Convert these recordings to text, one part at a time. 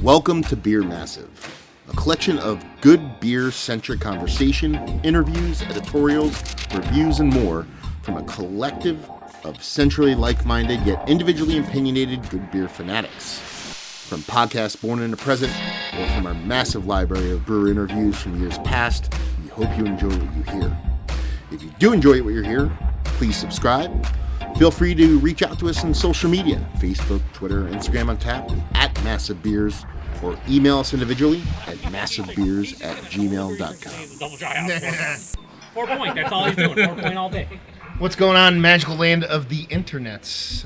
Welcome to Beer Massif, a collection of good beer-centric conversation, interviews, editorials, reviews, and more from a collective of centrally like-minded yet individually opinionated good beer fanatics. From podcasts born in the present, or from our massive library of brewer interviews from years past, we hope you enjoy what you hear. If you do enjoy what you hear, please subscribe. Feel free to reach out to us on social media, Facebook, Twitter, Instagram on tap, at Massive Beers, or email us individually at massivebeers@gmail.com. 4 point, that's all he's doing, 4 point all day. What's going on, magical land of the internets?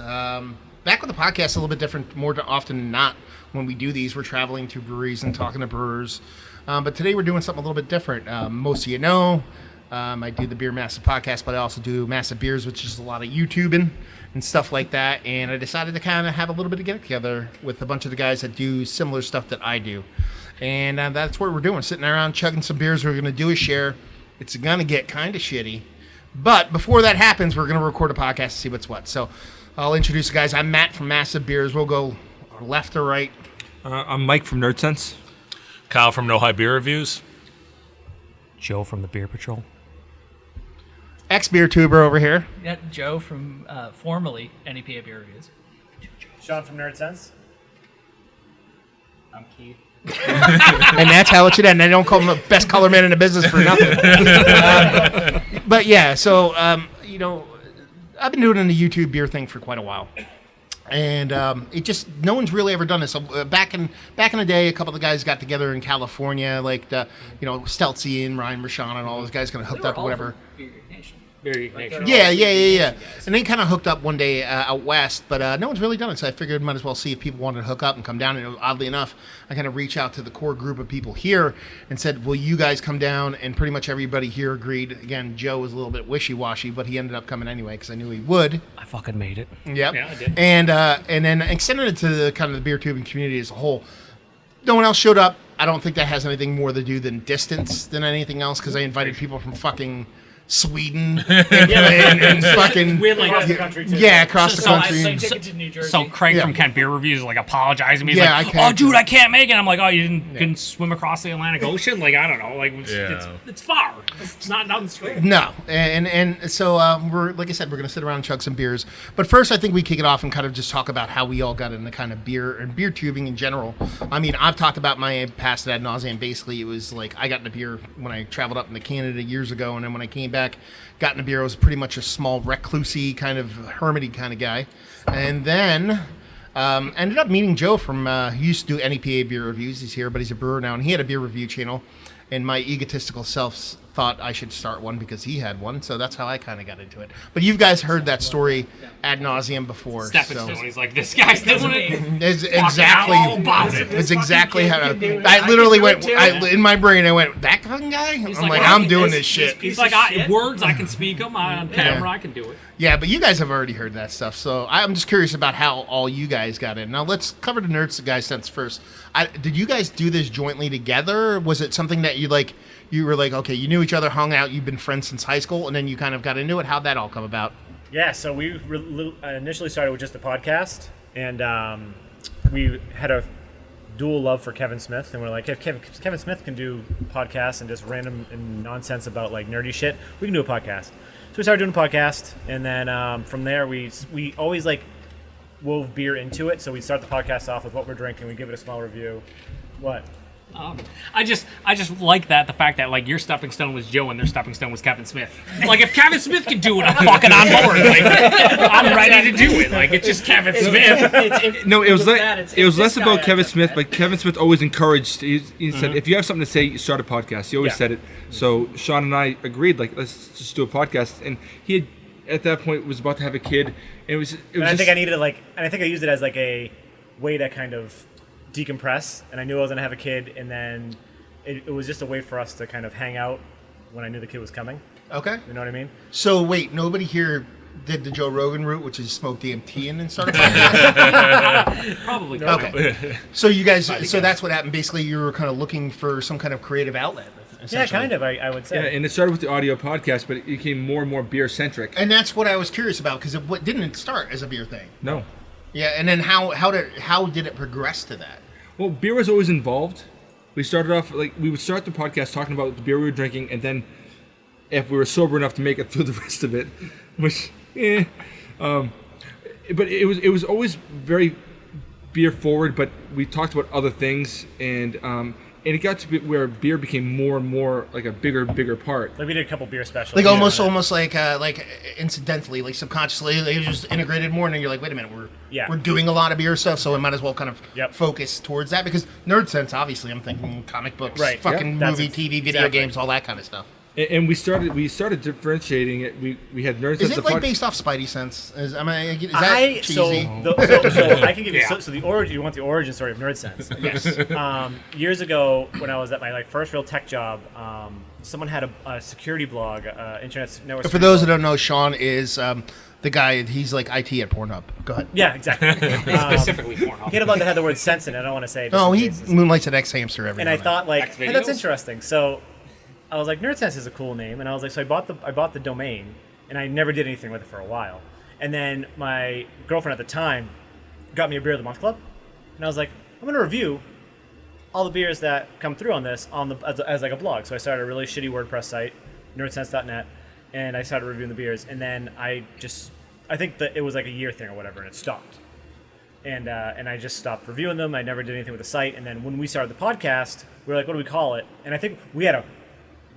Back with the podcast, a little bit different, more often than not. When we do these, we're traveling to breweries and talking to brewers. But today we're doing something a little bit different. Most of you know, I do the Beer Massive podcast, but I also do Massive Beers, which is a lot of YouTubing and stuff like that. And I decided to kind of have a little bit of get together with a bunch of the guys that do similar stuff that I do. And that's what we're doing, sitting around chugging some beers. We're going to do a share. It's going to get kind of shitty. But before that happens, we're going to record a podcast to see what's what. So I'll introduce the guys. I'm Matt from Massive Beers. We'll go left or right. I'm Mike from Nerdsense. Kyle from No High Beer Reviews. Joe from the Beer PaTroll. Ex-BeerTuber over here. Yeah, Joe from formerly NEPA Beer Reviews. Sean from Nerdsense. I'm Keith. And that's how it should end. I don't call him the best color man in the business for nothing. But yeah, so, you know, I've been doing the YouTube beer thing for quite a while. And it just, no one's really ever done this. So, back in the day, a couple of the guys got together in California, like the, you know, Stelzy and Ryan Rashawn and all those guys kind of hooked up or whatever. Yeah. And they kind of hooked up one day out west, but no one's really done it. So I figured might as well see if people wanted to hook up and come down. And oddly enough, I kind of reached out to the core group of people here and said, will you guys come down? And pretty much everybody here agreed. Again, Joe was a little bit wishy-washy, but he ended up coming anyway because I knew he would. I fucking made it. Yep. Yeah, I did. And then extended it to the kind of the beer tubing community as a whole. No one else showed up. I don't think that has anything more to do than distance than anything else because I invited people from fucking Sweden and fucking Across the country too. Yeah, across the country. So Craig from Kent Beer Reviews is like apologizing to me. He's Yeah, like, I can't oh, dude, do it. I can't make it. I'm like, oh, you didn't swim across the Atlantic Ocean? Like, I don't know. Like, it's far. It's not down the street. No, and so we're, like I said, we're going to sit around and chug some beers. But first, I think we kick it off and kind of just talk about how we all got into kind of beer and beer tubing in general. I mean, I've talked about my past ad nauseam. Basically, it was like I got into beer when I traveled up into Canada years ago, and then when I came back, got into beer. I was pretty much a small reclusey kind of hermity kind of guy, and then ended up meeting Joe from he used to do NEPA beer reviews. He's here, but he's a brewer now, and he had a beer review channel. And my egotistical self thought I should start one because he had one, so that's how I kind of got into it. But you guys heard that story ad nauseum before. Stepping Stone. He's like, this guy's doing it. It's exactly how I literally went. In my brain, I went, that fucking guy. I'm doing this shit. He's like, words, I can speak them on camera. I can do it. Yeah, but you guys have already heard that stuff, so I'm just curious about how all you guys got in. Now, let's cover the Nerdsense first. Did you guys do this jointly together? Was it something that you were like, okay, you knew each other, hung out, you've been friends since high school, and then you kind of got into it? How'd that all come about? Yeah, so we initially started with just the podcast, and we had a dual love for Kevin Smith, and we're like, if Kevin Smith can do podcasts and just random and nonsense about like nerdy shit, we can do a podcast. So we started doing a podcast, and then from there we always like wove beer into it. So we start the podcast off with what we're drinking, we give it a small review. What? I just like that, the fact that like your stepping stone was Joe and their stepping stone was Kevin Smith. Like if Kevin Smith can do it, I'm fucking on board. Like I'm ready to do it. Like it's just Kevin Smith. No, it was less about Kevin Smith, but Kevin Smith always encouraged. He said, if you have something to say, start a podcast. He always said it. So Sean and I agreed, like let's just do a podcast. And he had, at that point, was about to have a kid. And it was. I think I needed and I think I used it as like a way to kind of decompress, and I knew I was gonna have a kid, and then it was just a way for us to kind of hang out when I knew the kid was coming. Okay. You know what I mean? So wait, nobody here did the Joe Rogan route, which is smoke DMT and then start a podcast? Probably. No. Okay. So you guys, so that's what happened. Basically, you were kind of looking for some kind of creative outlet. Yeah, kind of, I would say. Yeah, and it started with the audio podcast, but it became more and more beer-centric. And that's what I was curious about, because didn't it start as a beer thing? No. Yeah, and then how did it progress to that? Well, beer was always involved. We started off we would start the podcast talking about the beer we were drinking, and then if we were sober enough to make it through the rest of it, which, but it was always very beer forward. But we talked about other things, and it got to be where beer became more and more like a bigger part. Like we did a couple beer specials. Like almost like incidentally, like subconsciously, they just integrated more, and then you're like, wait a minute, we're doing a lot of beer stuff, so we might as well kind of focus towards that, because Nerdsense, obviously, I'm thinking comic books, fucking movie, TV, video games, all that kind of stuff. And we started differentiating it. We had Nerdsense. Is it like based off Spidey Sense? Is that cheesy? So I can give you so the origin. You want the origin story of Nerdsense? Yes. Years ago, when I was at my first real tech job, someone had a security blog, internet network. For those who don't know, Sean is the guy. He's like IT at Pornhub. Go ahead. Yeah, exactly. Specifically Pornhub. He had a blog that had the word sense in it. I don't want to say it. No, he moonlights at X Hamster every. And I thought hey, that's videos? interesting. So I was like, Nerdsense is a cool name, and I was like, so I bought the domain, and I never did anything with it for a while. And then my girlfriend at the time got me a Beer of the Month Club, and I was like, I'm gonna review all the beers that come through on this as like a blog. So I started a really shitty WordPress site, nerdsense.net, and I started reviewing the beers. And then I think that it was like a year thing or whatever, and it stopped. And I just stopped reviewing them. I never did anything with the site. And then when we started the podcast, we were like, what do we call it? And I think we had a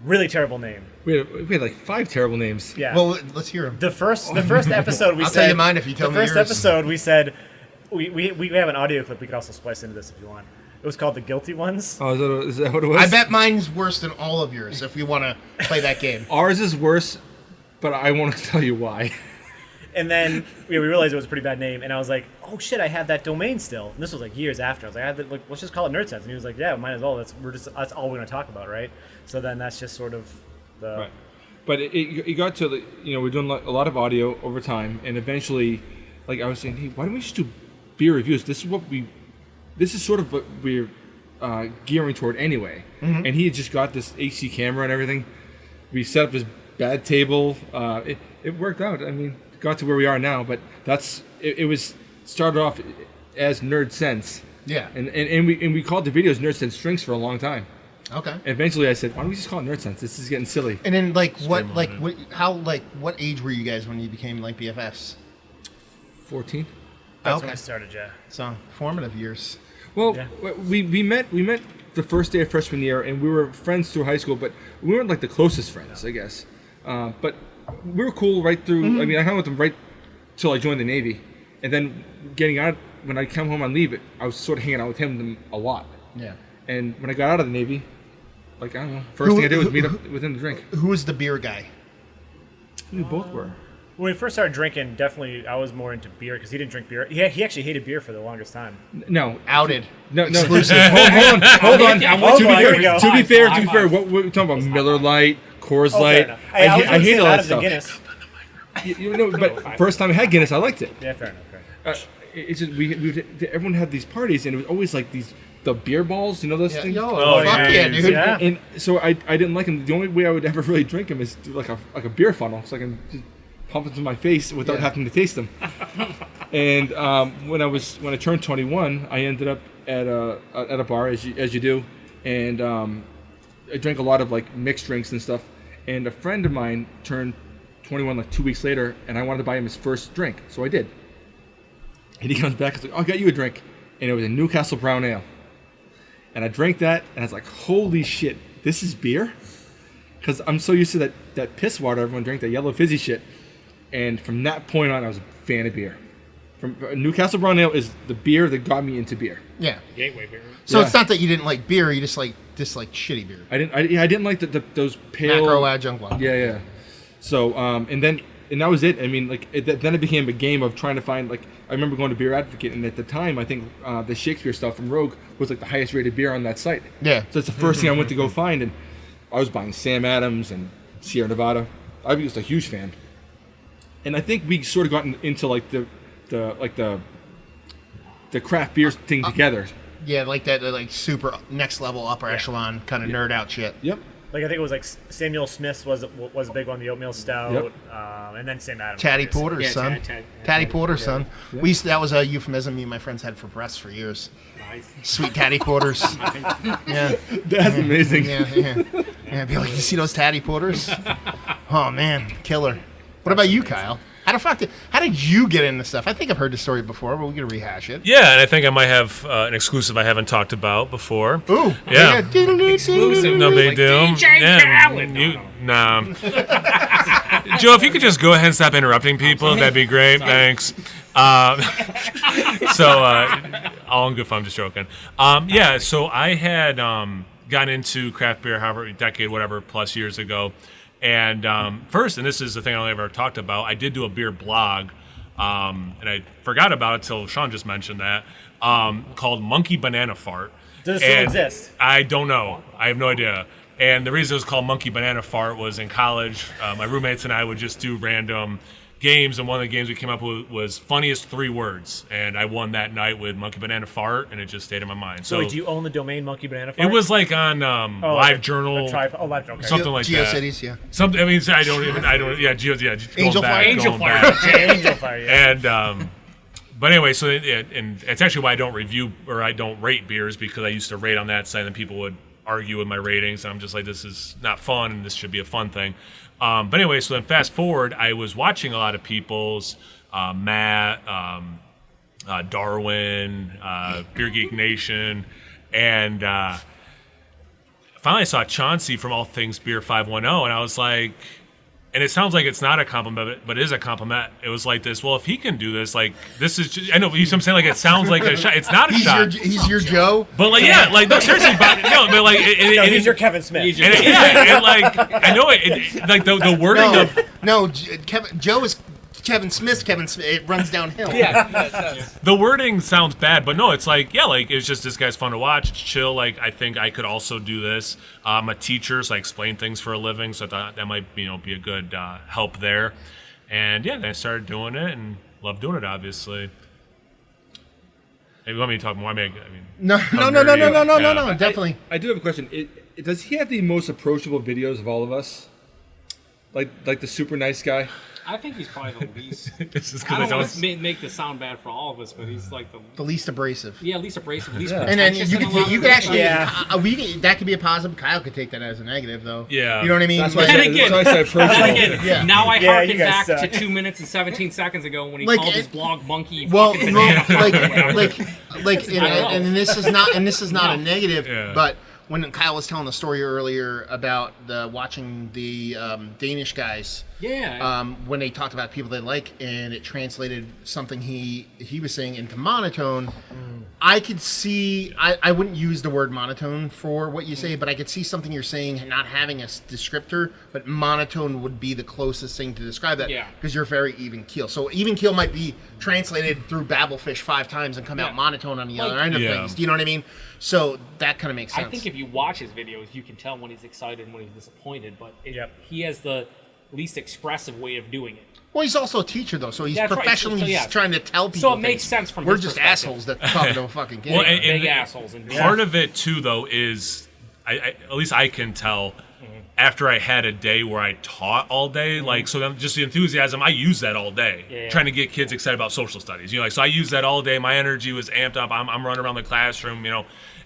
really terrible name. We had like 5 terrible names. Yeah. Well, let's hear them. The first episode we I'll said. tell you mine if you tell me yours. The first episode we said we have an audio clip we could also splice into this if you want. It was called The Guilty Ones. Oh, is that what it was? I bet mine's worse than all of yours if we want to play that game. Ours is worse, but I won't tell you why. And then we realized it was a pretty bad name, and I was like, "Oh shit, I have that domain still." And this was like years after. I was like, "Let's just call it Nerdsense." And he was like, "Yeah, might as well. That's all we're gonna talk about, right?" So then that's just sort of the. Right. But it got to we're doing a lot of audio over time, and eventually, like I was saying, hey, why don't we just do beer reviews? This is sort of what we're gearing toward anyway. Mm-hmm. And he had just got this HD camera and everything. We set up this bad table. It worked out. I mean, got to where we are now, but it was started off as Nerdsense. Yeah. And we called the videos Nerdsense Drinks for a long time. Okay. And eventually I said, why don't we just call it Nerdsense? This is getting silly. And then what age were you guys when you became like BFFs? 14. That's when I started, yeah. So formative years. Well, Yeah. we met the first day of freshman year, and we were friends through high school, but we weren't like the closest friends, I guess. But we were cool right through. Mm-hmm. I mean, I hung with them right till I joined the Navy, and then getting out when I come home on leave, I was sort of hanging out with him a lot. Yeah. And when I got out of the Navy, like I don't know, first thing I did was meet up with him to drink. Who was the beer guy? We both were. When we first started drinking, definitely I was more into beer because he didn't drink beer. He actually hated beer for the longest time. No. Outed. No. Exclusive. Hold on. Here we go. To be fair, what we're talking about Miller Lite, Coors Light. I hate all that stuff. Guinness. But first time I had Guinness, I liked it. Yeah, fair enough. It's just everyone had these parties, and it was always like the beer balls, those things. Fuck yeah, dude. Yeah. And so I didn't like them. The only way I would ever really drink them is through like a beer funnel, so I can just pump them to my face without having to taste them. And when I turned 21, I ended up at a bar as you do, and I drank a lot of like mixed drinks and stuff. And a friend of mine turned 21 like 2 weeks later, and I wanted to buy him his first drink, so I did. And he comes back and is like, "I'll get you a drink," and it was a Newcastle Brown Ale. And I drank that, and I was like, "Holy shit, this is beer!" Because I'm so used to that piss water everyone drank, that yellow fizzy shit. And from that point on, I was a fan of beer. Newcastle Brown Ale is the beer that got me into beer. Yeah. Gateway beer. So it's not that you didn't like beer; you just disliked shitty beer. I didn't like those pale Macro adjunct ones. Yeah. So and that was it. I mean, like then it became a game of trying to find like I remember going to Beer Advocate, and at the time I think the Shakespeare stuff from Rogue was like the highest rated beer on that site. Yeah. So it's the first thing I went to go find, and I was buying Sam Adams and Sierra Nevada. I was a huge fan, and I think we sort of gotten into like the craft beer thing together. Yeah, like that, like super next level upper echelon kind of nerd out shit. Yep. like I think it was like Samuel Smith's was a big one, the oatmeal stout, and then Sam Adams. Tatty obviously. Porter's son. Tatty Porter's son. We used that was a euphemism me and my friends had for breasts for years. Nice. Sweet Tatty Porters. Yeah. That's amazing. Yeah. Be like, you see those Tatty Porters? Oh man, killer. What about you, Kyle? How did you get into stuff? I think I've heard the story before, but we're gonna rehash it. Yeah, and I think I might have an exclusive I haven't talked about before. Ooh. Yeah. Exclusive. No big Like deal. DJ Khaled. Nah. Joe, if you could just go ahead and stop interrupting people, that'd be great. Thanks. All in good fun, I'm just joking. Yeah, so I had gotten into craft beer, however, decade, whatever, plus years ago. And first, and this is the thing I only ever talked about, I did do a beer blog, and I forgot about it till Sean just mentioned that, called Monkey Banana Fart. Does it still exist? I don't know. I have no idea. And the reason it was called Monkey Banana Fart was in college, my roommates and I would just do random games, and one of the games we came up with was funniest 3 words, and I won that night with Monkey Banana Fart, and it just stayed in my mind. So wait, do you own the domain Monkey Banana Fart? It was like on Live Journal, Live Journal, okay. something like that. GeoCities, yeah. Something. I mean, Angel Fire. Angel Fire, yeah. And but anyway, so and it's actually why I don't review or I don't rate beers, because I used to rate on that site, and people would argue with my ratings, and I'm just like, this is not fun, and this should be a fun thing. But anyway, so then fast forward, I was watching a lot of people's Matt, Darwin, Beer Geek Nation, and finally I saw Chauncey from All Things Beer 510, and I was like, and it sounds like it's not a compliment, but it is a compliment. It was like this, well, if he can do this, like, this is just, I know, you see what I'm saying? Like, it sounds like a shot. It's not a shot. He's your Joe. But, like, yeah, like, no, seriously, but like, he's your Kevin Smith. And like, I know it like, the wording of. No, Joe is Kevin Smith. It runs downhill. Yeah. The wording sounds bad, but no, it's like, yeah, like, it's just, this guy's fun to watch. It's chill. Like, I think I could also do this. I'm a teacher, so I explain things for a living, so I thought that might, be a good help there. And yeah, then I started doing it and love doing it, obviously. Hey, you want me to talk more? I mean, No, definitely. I do have a question. Does he have the most approachable videos of all of us? Like the super nice guy? I think he's probably the least. This is I because don't want to make this sound bad for all of us, but he's like The least abrasive. least abrasive, least And then pretentious you in a lot could of actually, Yeah. that could be a positive. Kyle could take that as a negative, though. Yeah. You know what I mean? That's why I Like- said, again- that's why I said approachable. Again, Yeah. now I Yeah, harken you guys back suck. to 2 minutes and 17 seconds ago when he Like, called his it- blog monkey. Well, fucking no, banana. like, I know. and this is not a negative, Yeah. but when Kyle was telling the story earlier about watching the Danish guys, Yeah. when they talked about people they like, and it translated something he was saying into monotone. I could see. I wouldn't use the word monotone for what you say, but I could see something you're saying not having a descriptor, but monotone would be the closest thing to describe that. Yeah. Because you're very even keel. So even keel might be translated through Babelfish 5 times and come out Yeah. monotone on the other Like- end of Yeah. things. Do you know what I mean? So that kind of makes sense. I think if you watch his videos, you can tell when he's excited and when he's disappointed, but Yep. he has the least expressive way of doing it. Well, he's also a teacher, though, so he's That's right. professionally So, yeah. trying to tell people. So it makes things. sense from We're his just perspective. assholes that talk to a fucking kid. Well, and Big assholes. And part of it too, though, is I at least I can tell after I had a day where I taught all day, like, so then just the enthusiasm, I use that all day, Yeah. trying to get kids excited about social studies. Like, so I use that all day. My energy was amped up. I'm running around the classroom,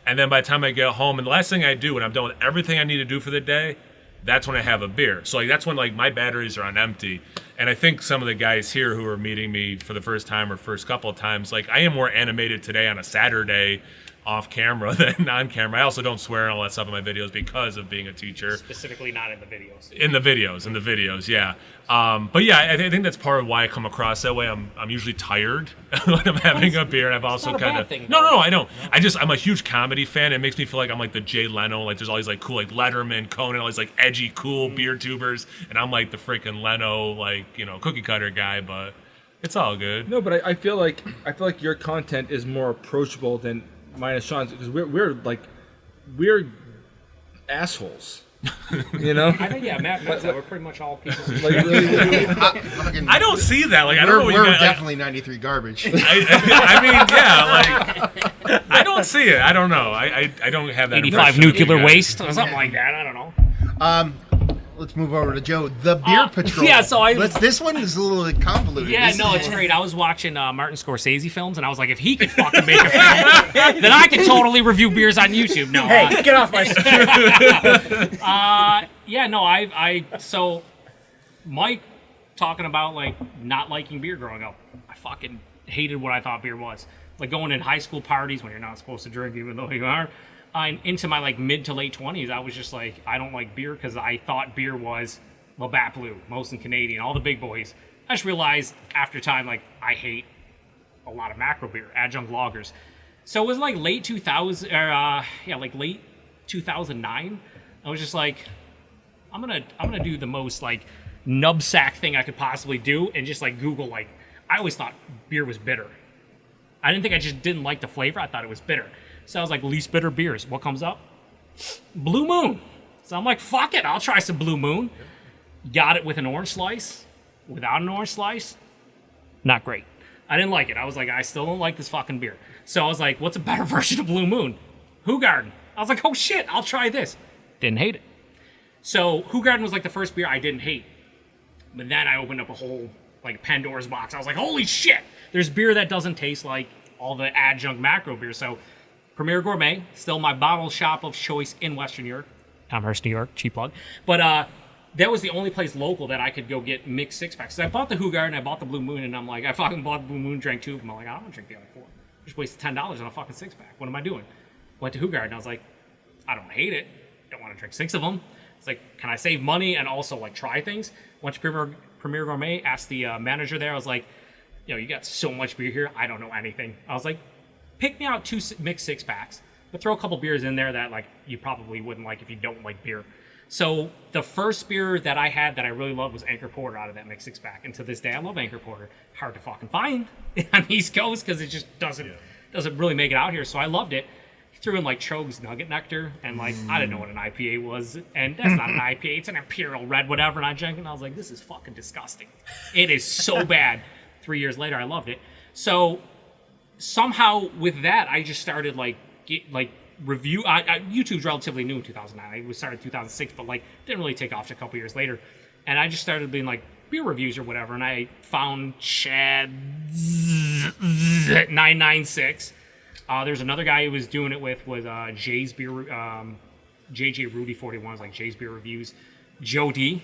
and then by the time I get home, and the last thing I do when I'm done with everything I need to do for the day, that's when I have a beer. So like that's when like my batteries are on empty. And I think some of the guys here who are meeting me for the first time or first couple of times, like I am more animated today on a Saturday off camera than on camera. I also don't swear and all that stuff in my videos because of being a teacher. specifically not in the videos. In the videos, yeah. But yeah, I think that's part of why I come across that way. I'm usually tired when I'm having a beer, and I've also not a kind bad of thing, no, though. I don't. I'm a huge comedy fan. It makes me feel like I'm like the Jay Leno. Like there's all these like cool like Letterman, Conan, all these like edgy, cool beer tubers, and I'm like the freaking Leno like cookie cutter guy. But it's all good. No, but I feel like your content is more approachable than mine and Sean's because we're assholes. I think Matt that we're pretty much all people. Like really, I don't see that. Like I don't know what you We're got. definitely 93 garbage. I mean, yeah, like I don't see it. I don't know. I don't have that. 85 impression. nuclear Yeah. waste or something like that. I don't know. Let's move over to Joe. The Beer PaTroll. yeah, so This one is a little convoluted. Yeah, This no, is- it's great. I was watching Martin Scorsese films, and I was like, if he could fucking make a film, then I could totally review beers on YouTube. No, Hey, get off my yeah, no, so Mike talking about like not liking beer growing up. I fucking hated what I thought beer was. Like going in high school parties when you're not supposed to drink, even though you are. And into my like mid to late 20s, I was just like, I don't like beer because I thought beer was Labatt Blue, Molson Canadian, all the big boys. I just realized after time, like I hate a lot of macro beer, adjunct lagers. So it was like late 2000, like late 2009. I was just like, I'm gonna do the most like nub sack thing I could possibly do, and just like Google like, I always thought beer was bitter. I didn't think I just didn't like the flavor. I thought it was bitter. So I was like, least bitter beers. What comes up? Blue Moon. So I'm like, fuck it, I'll try some Blue Moon. Got it with an orange slice. Without an orange slice, not great. I didn't like it. I was like, I still don't like this fucking beer. So I was like, what's a better version of Blue Moon? Hoegaarden. I was like, oh shit, I'll try this. Didn't hate it. So Hoegaarden was like the first beer I didn't hate. But then I opened up a whole like Pandora's box. I was like, holy shit, there's beer that doesn't taste like all the adjunct macro beer. So Premier Gourmet, still my bottle shop of choice in Western New York. Amherst, New York, cheap plug. But that was the only place local that I could go get mixed six-packs. So I bought the Hoegaarden, I bought the Blue Moon, and I'm like, I fucking bought the Blue Moon, drank 2 of them. I'm like, I don't want to drink the other 4. Just wasted $10 on a fucking six-pack. What am I doing? Went to Hoegaarden, I was like, I don't hate it. Don't want to drink 6 of them. It's like, can I save money and also like try things? Went to Premier Gourmet, asked the manager there, I was like, you got so much beer here, I don't know anything. I was like, pick me out 2 mixed six-packs, but throw a couple beers in there that like you probably wouldn't like if you don't like beer. So the first beer that I had that I really loved was Anchor Porter out of that mixed six-pack. And to this day, I love Anchor Porter. Hard to fucking find on the East Coast because it just doesn't really make it out here. So I loved it. Threw in like Trogue's Nugget Nectar, and like I didn't know what an IPA was, and that's not an IPA, it's an Imperial Red, whatever. And I drank it, and I was like, this is fucking disgusting. It is so bad. 3 years later, I loved it. So somehow with that, I just started review. YouTube's relatively new in 2009. I started in 2006, but like didn't really take off a couple years later. And I just started being like beer reviews or whatever. And I found Chad 996. There's another guy who was doing it with Jay's Beer, JJ Rudy 41 is like Jay's Beer Reviews. Joe D,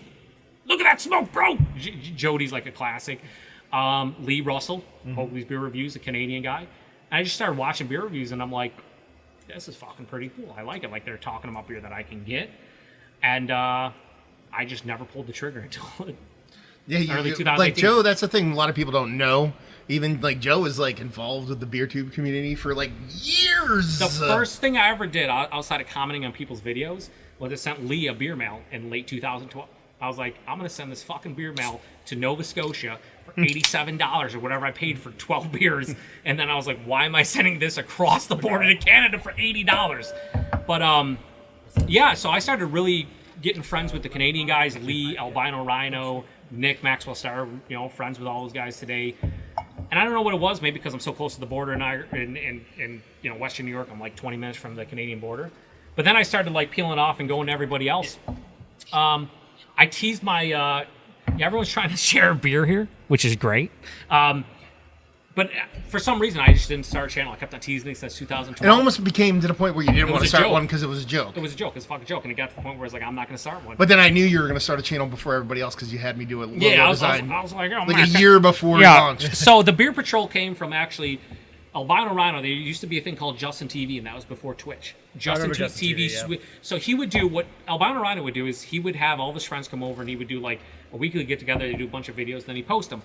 look at that smoke, bro. Joe D's like a classic. Lee Russell, Hoagley's Beer Reviews, a Canadian guy. And I just started watching beer reviews, and I'm like, this is fucking pretty cool. I like it. Like they're talking about beer that I can get, and I just never pulled the trigger until early 2018. Like Joe, that's the thing a lot of people don't know. Even like Joe is like involved with the BeerTube community for like years. The first thing I ever did outside of commenting on people's videos was I sent Lee a beer mail in late 2012. I was like, I'm gonna send this fucking beer mail to Nova Scotia for $87 or whatever I paid for 12 beers. And then I was like, why am I sending this across the border to Canada for $80? But yeah, so I started really getting friends with the Canadian guys, Lee, Albino Rhino, Nick, Maxwell Star, friends with all those guys today. And I don't know what it was, maybe because I'm so close to the border in Western New York, I'm like 20 minutes from the Canadian border. But then I started like peeling off and going to everybody else. I teased my, everyone's trying to share beer here, which is great. But for some reason, I just didn't start a channel. I kept on teasing it since 2012. It almost became to the point where you didn't want to start joke. one because it was a joke. It was a joke. It was a fucking joke. And it got to the point where it's like, I'm not going to start one. But then I knew you were going to start a channel before everybody else because you had me do it. Yeah, I was like, oh, like a year before it launched. So the Beer PaTroll came from actually Albino Rhino. There used to be a thing called Justin TV, and that was before Twitch. Justin TV. Yeah. So he would do what Albino Rhino would do is he would have all of his friends come over, and he would do like a weekly get together. They do a bunch of videos, and then he'd post them.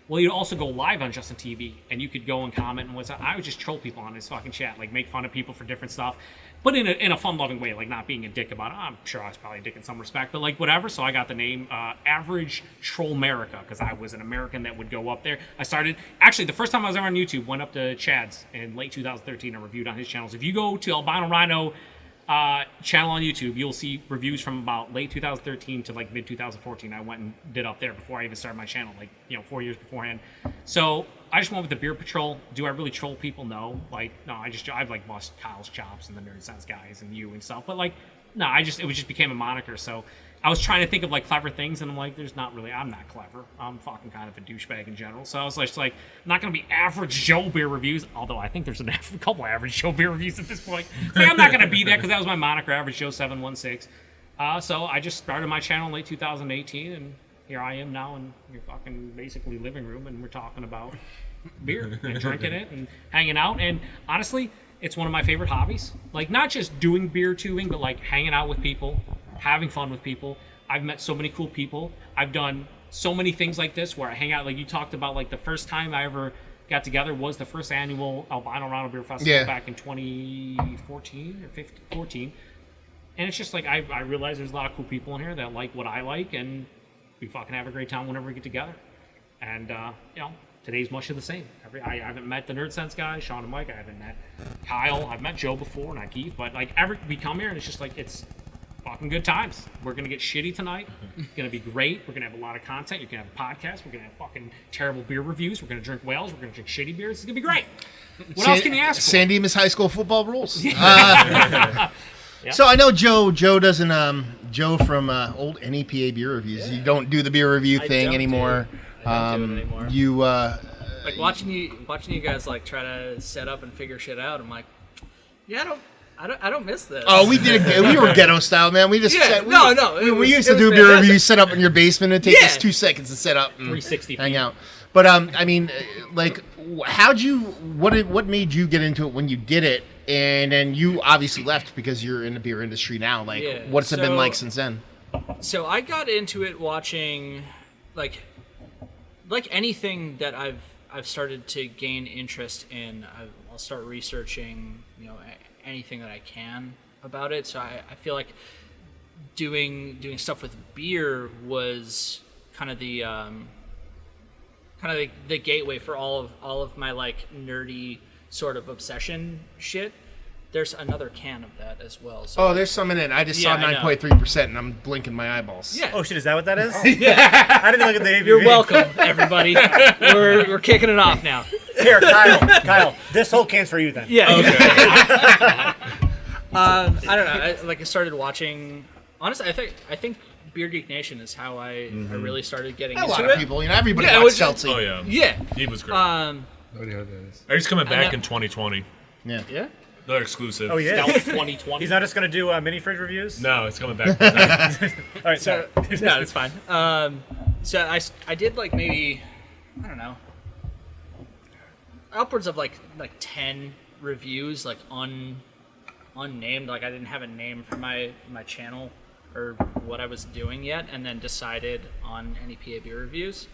Well, he'd also go live on Justin TV, and you could go and comment and what's up. I would just troll people on his fucking chat, like make fun of people for different stuff, but in a fun-loving way, like not being a dick about it. I'm sure I was probably a dick in some respect, but like whatever. So I got the name Average Troll America because I was an American that would go up there. I started actually the first time I was ever on YouTube, went up to Chad's in late 2013 and reviewed on his channels. If you go to Albino Rhino channel on YouTube, you'll see reviews from about late 2013 to like mid 2014. I went and did up there before I even started my channel, like 4 years beforehand. So I just went with the Beer PaTroll. Do I really troll people? No. Like no, I've like bust Kyle's chops and the Nerdsense guys and you and stuff. But like no, it just became a moniker. So I was trying to think of like clever things, and I'm like, I'm not clever. I'm fucking kind of a douchebag in general. So I was like, I'm not gonna be average Joe beer reviews. Although I think there's a couple average Joe beer reviews at this point. So I'm not gonna be that because that was my moniker, Average Joe 716. So I just started my channel in late 2018, and here I am now in your fucking basically living room, and we're talking about beer and drinking it and hanging out. And honestly, it's one of my favorite hobbies. Like, not just doing beer tubing, but like hanging out with people, having fun with people. I've met so many cool people. I've done so many things like this where I hang out. Like you talked about, like the first time I ever got together was the first annual Albino Round Beer Festival back in 2014 or 14. And it's just like I realize there's a lot of cool people in here that like what I like, and we fucking have a great time whenever we get together. And today's much of the same. I haven't met the Nerdsense guys, Sean and Mike. I haven't met Kyle. I've met Joe before, not Keith. But like we come here and it's just like it's fucking good times. We're gonna get shitty tonight. It's gonna be great. We're gonna have a lot of content. You're gonna have a podcast. We're gonna have fucking terrible beer reviews. We're gonna drink whales. We're gonna drink shitty beers. It's gonna be great. What else can you ask for? San Dimas High School football rules. So I know Joe doesn't Joe from old NEPA beer reviews. You don't do the beer review thing anymore. I don't do it anymore. You like watching you guys like try to set up and figure shit out. I'm like, yeah, I don't miss this. Oh, we did it. We were ghetto style, man. We just we used to do beer reviews, set up in your basement. It takes us 2 seconds to set up and 360 hang out. But I mean, like, what made you get into it when you did it? And then you obviously left because you're in the beer industry now. Like, what's it been like since then? So I got into it watching, like anything that I've started to gain interest in. I'll start researching, anything that I can about it. So I feel like doing stuff with beer was kind of the gateway for all of my like nerdy sort of obsession shit. There's another can of that as well. So there's some in it. I just saw 9.3%, and I'm blinking my eyeballs. Yeah. Oh shit, is that what that is? Yeah. I didn't look at the ABV. You're welcome, everybody. We're kicking it off now. Here, Kyle, this whole can's for you then. Yeah. Okay. I don't know. I started watching. Honestly, I think Beer Geek Nation is how I really started getting into it. A lot of people, everybody watched Chelsea. Oh yeah. Yeah. He was great. Nobody heard that is. He's coming back in 2020. Yeah. Yeah. They're exclusive. Oh yeah. That was 2020. He's not just gonna do mini fridge reviews. No, it's coming back. All right. So no, that's fine. So I did like maybe, I don't know, upwards of like 10 reviews, like unnamed. Like I didn't have a name for my channel or what I was doing yet, and then decided on NEPA beer reviews.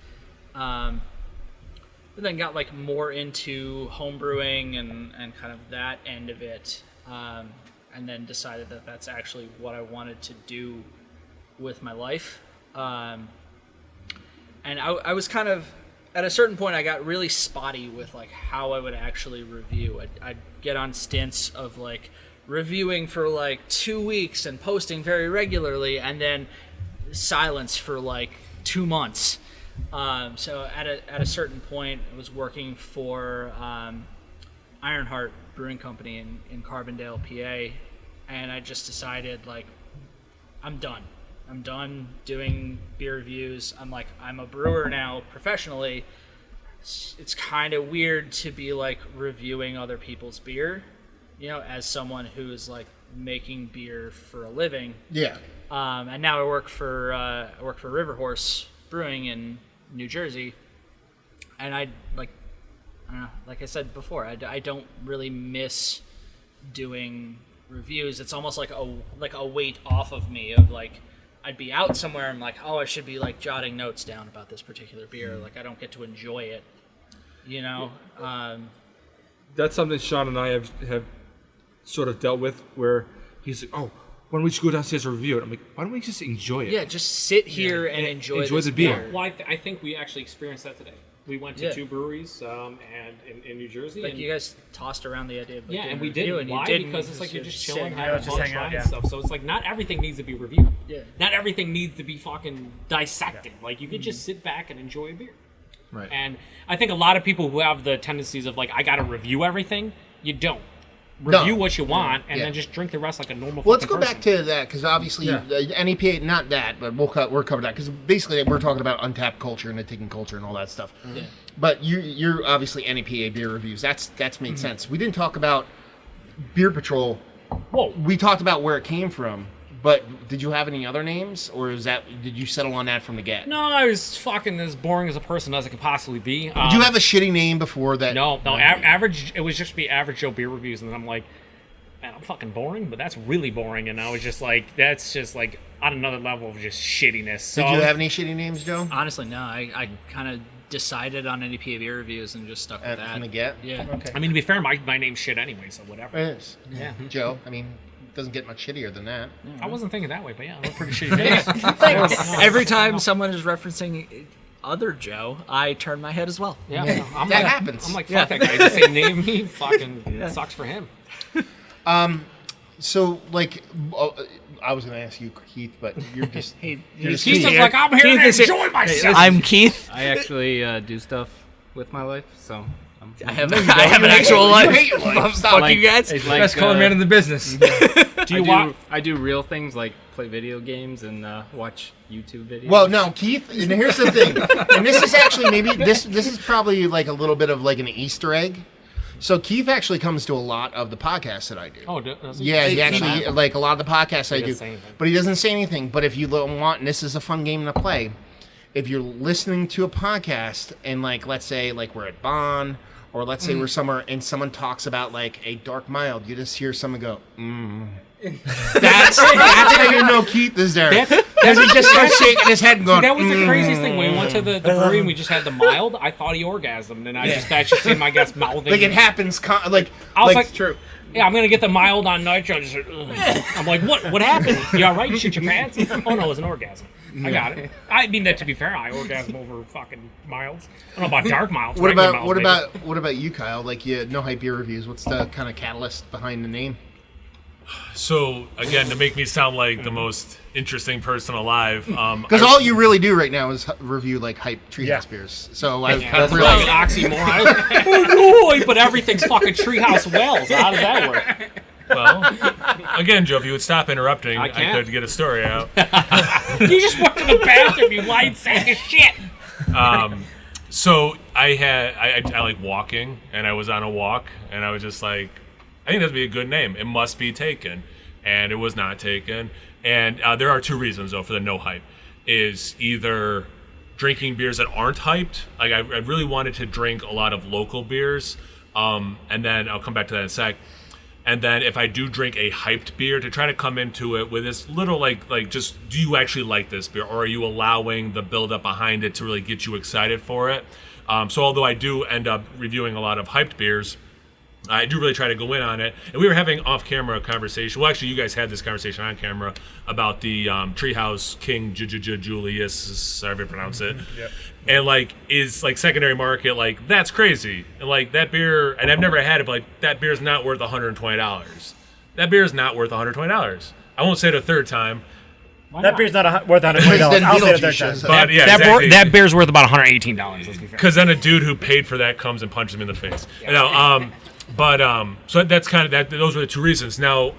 But then got like more into homebrewing and kind of that end of it, and then decided that that's actually what I wanted to do with my life. And I was kind of, at a certain point, I got really spotty with like how I would actually review. I'd get on stints of like reviewing for like 2 weeks and posting very regularly, and then silence for like 2 months. So at a certain point, I was working for Ironheart Brewing Company in Carbondale, PA, and I just decided, like, I'm done. I'm done doing beer reviews. I'm a brewer now professionally. It's kind of weird to be like reviewing other people's beer, as someone who is like making beer for a living. Yeah. And now I work for River Horse Brewing in New Jersey, and I don't know, like I said before, I don't really miss doing reviews. It's almost like a weight off of me of like, I'd be out somewhere, I'm like, oh, I should be like jotting notes down about this particular beer. Like I don't get to enjoy it, That's something Sean and I have sort of dealt with, where he's like, oh, why don't we just go downstairs and review it? I'm like, why don't we just enjoy it? Yeah, just sit here and enjoy the beer. Well, I think we actually experienced that today. We went to 2 breweries and in New Jersey. Like you guys tossed around the idea of like, and we review, did. and Why? didn't, Because it's like you're just chilling, sitting, having just fun, hanging out, trying stuff. So it's like not everything needs to be reviewed. Yeah. Not everything needs to be fucking dissected. Like you could just sit back and enjoy a beer. Right. And I think a lot of people who have the tendencies of like, I got to review everything, you don't. review what you want, and Yeah. then just drink the rest like a normal. Well, let's fucking go back person. to that because obviously NEPA, not that, but we'll cover that because basically we're talking about untapped culture and taking culture and all that stuff. Yeah. But you're obviously NEPA beer reviews. That's made sense. We didn't talk about Beer PaTroll. Whoa. We talked about where it came from, but did you have any other names, or did you settle on that from the get? No, I was fucking as boring as a person as I could possibly be. Did you have a shitty name before that? No. Average. It was just be average Joe beer reviews, and then I'm like, man, I'm fucking boring, but that's really boring. And I was just like, that's just like on another level of just shittiness. So, Did you have any shitty names, Joe? Honestly, no. I kind of decided on NEPA beer reviews and just stuck with that. From the get? Yeah. Okay. I mean, to be fair, my name's shit anyway, so whatever. It is. Yeah. Joe, I mean, it doesn't get much shittier than that. I wasn't thinking that way, but yeah, I'm pretty shitty. Every time someone is referencing other Joe, I turn my head as well. Yeah, I'm That like, happens. I'm like, fuck that guy. Just say name me. Fucking sucks for him. So, like, I was going to ask you, Keith, but you're just... He- you're just He's Keith. just like, I'm here Keith to is- enjoy myself. I'm Keith. I actually do stuff with my life, so I have an actual life. You hate your life. Stop. Fuck like- you guys. it's like Best color man in the business. Do you want? I do real things like play video games and watch YouTube videos. Well, no, Keith, and here's the thing. And this is actually this is probably like a little bit of like an Easter egg. So Keith actually comes to a lot of the podcasts that I do. Oh, does he? Yeah, he actually, like a lot of the podcasts I do. doesn't say anything. But he doesn't say anything. But if you want, and this is a fun game to play, if you're listening to a podcast and like, let's say like we're at Bonn, or let's say we're somewhere and someone talks about like a dark mild, you just hear someone go, That's how you know Keith is there. Because he just starts shaking his head and going, That was the craziest thing. When we went to the brewery and we just had the mild, I thought he orgasmed, and that's just in my guess mouthing. like it happens, I was like, true. yeah, I'm gonna get the mild on nitro. Just, I'm like, what happened? You all right? You shit your pants? Oh no, it was an orgasm. I got it. I mean that to be fair, I orgasm over fucking milds. I don't know about dark milds. What regular about milds, maybe. what about you, Kyle? Like, no hype beer reviews. What's the kind of catalyst behind the name? So again, to make me sound like the most interesting person alive, Because all you really do right now is review like hype treehouse beers. So I That's really like an oxymoron. Oh boy, but everything's fucking treehouse wells. How does that work? well, again, Joe, if you would stop interrupting, I can't. could get a story out. You just went to the bathroom, you light sack of shit. So I like walking, and I was on a walk, and I was just like, I think that'd be a good name. It must be taken, and it was not taken. And there are two reasons though for the no hype. Is either drinking beers that aren't hyped. Like I really wanted to drink a lot of local beers, and then I'll come back to that in a sec. And then if I do drink a hyped beer, to try to come into it with this little like just, do you actually like this beer, or are you allowing the build-up behind it to really get you excited for it? So although I do end up reviewing a lot of hyped beers, I do really try to go in on it. And we were having off-camera conversation. Well, actually, you guys had this conversation on camera about the Treehouse King Julius, however you pronounce it. Yep. And like, is like secondary market, like that's crazy. And like that beer, and I've never had it, but like that beer's not worth $120. That beer is not worth $120. I won't say it a third time. That beer's not worth $120. I'll say it a third time. But yeah, exactly. That beer's worth about $118. Let's be fair. Because then a dude who paid for that comes and punches him in the face. So that's kind of that. Those were the two reasons. Now,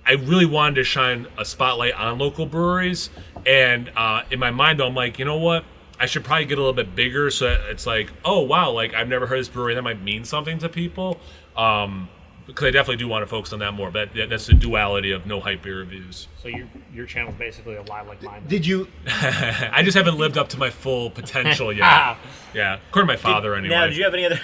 I really wanted to shine a spotlight on local breweries, and in my mind, though, I'm like, you know what? I should probably get a little bit bigger, so that it's like, oh wow, like I've never heard of this brewery. That might mean something to people. Because I definitely do want to focus on that more. But that's the duality of no hype beer reviews. So your channel's basically a lie like mine. Did you? I just haven't lived up to my full potential yet. Yeah, according to my father, anyway. Now, did you have any other?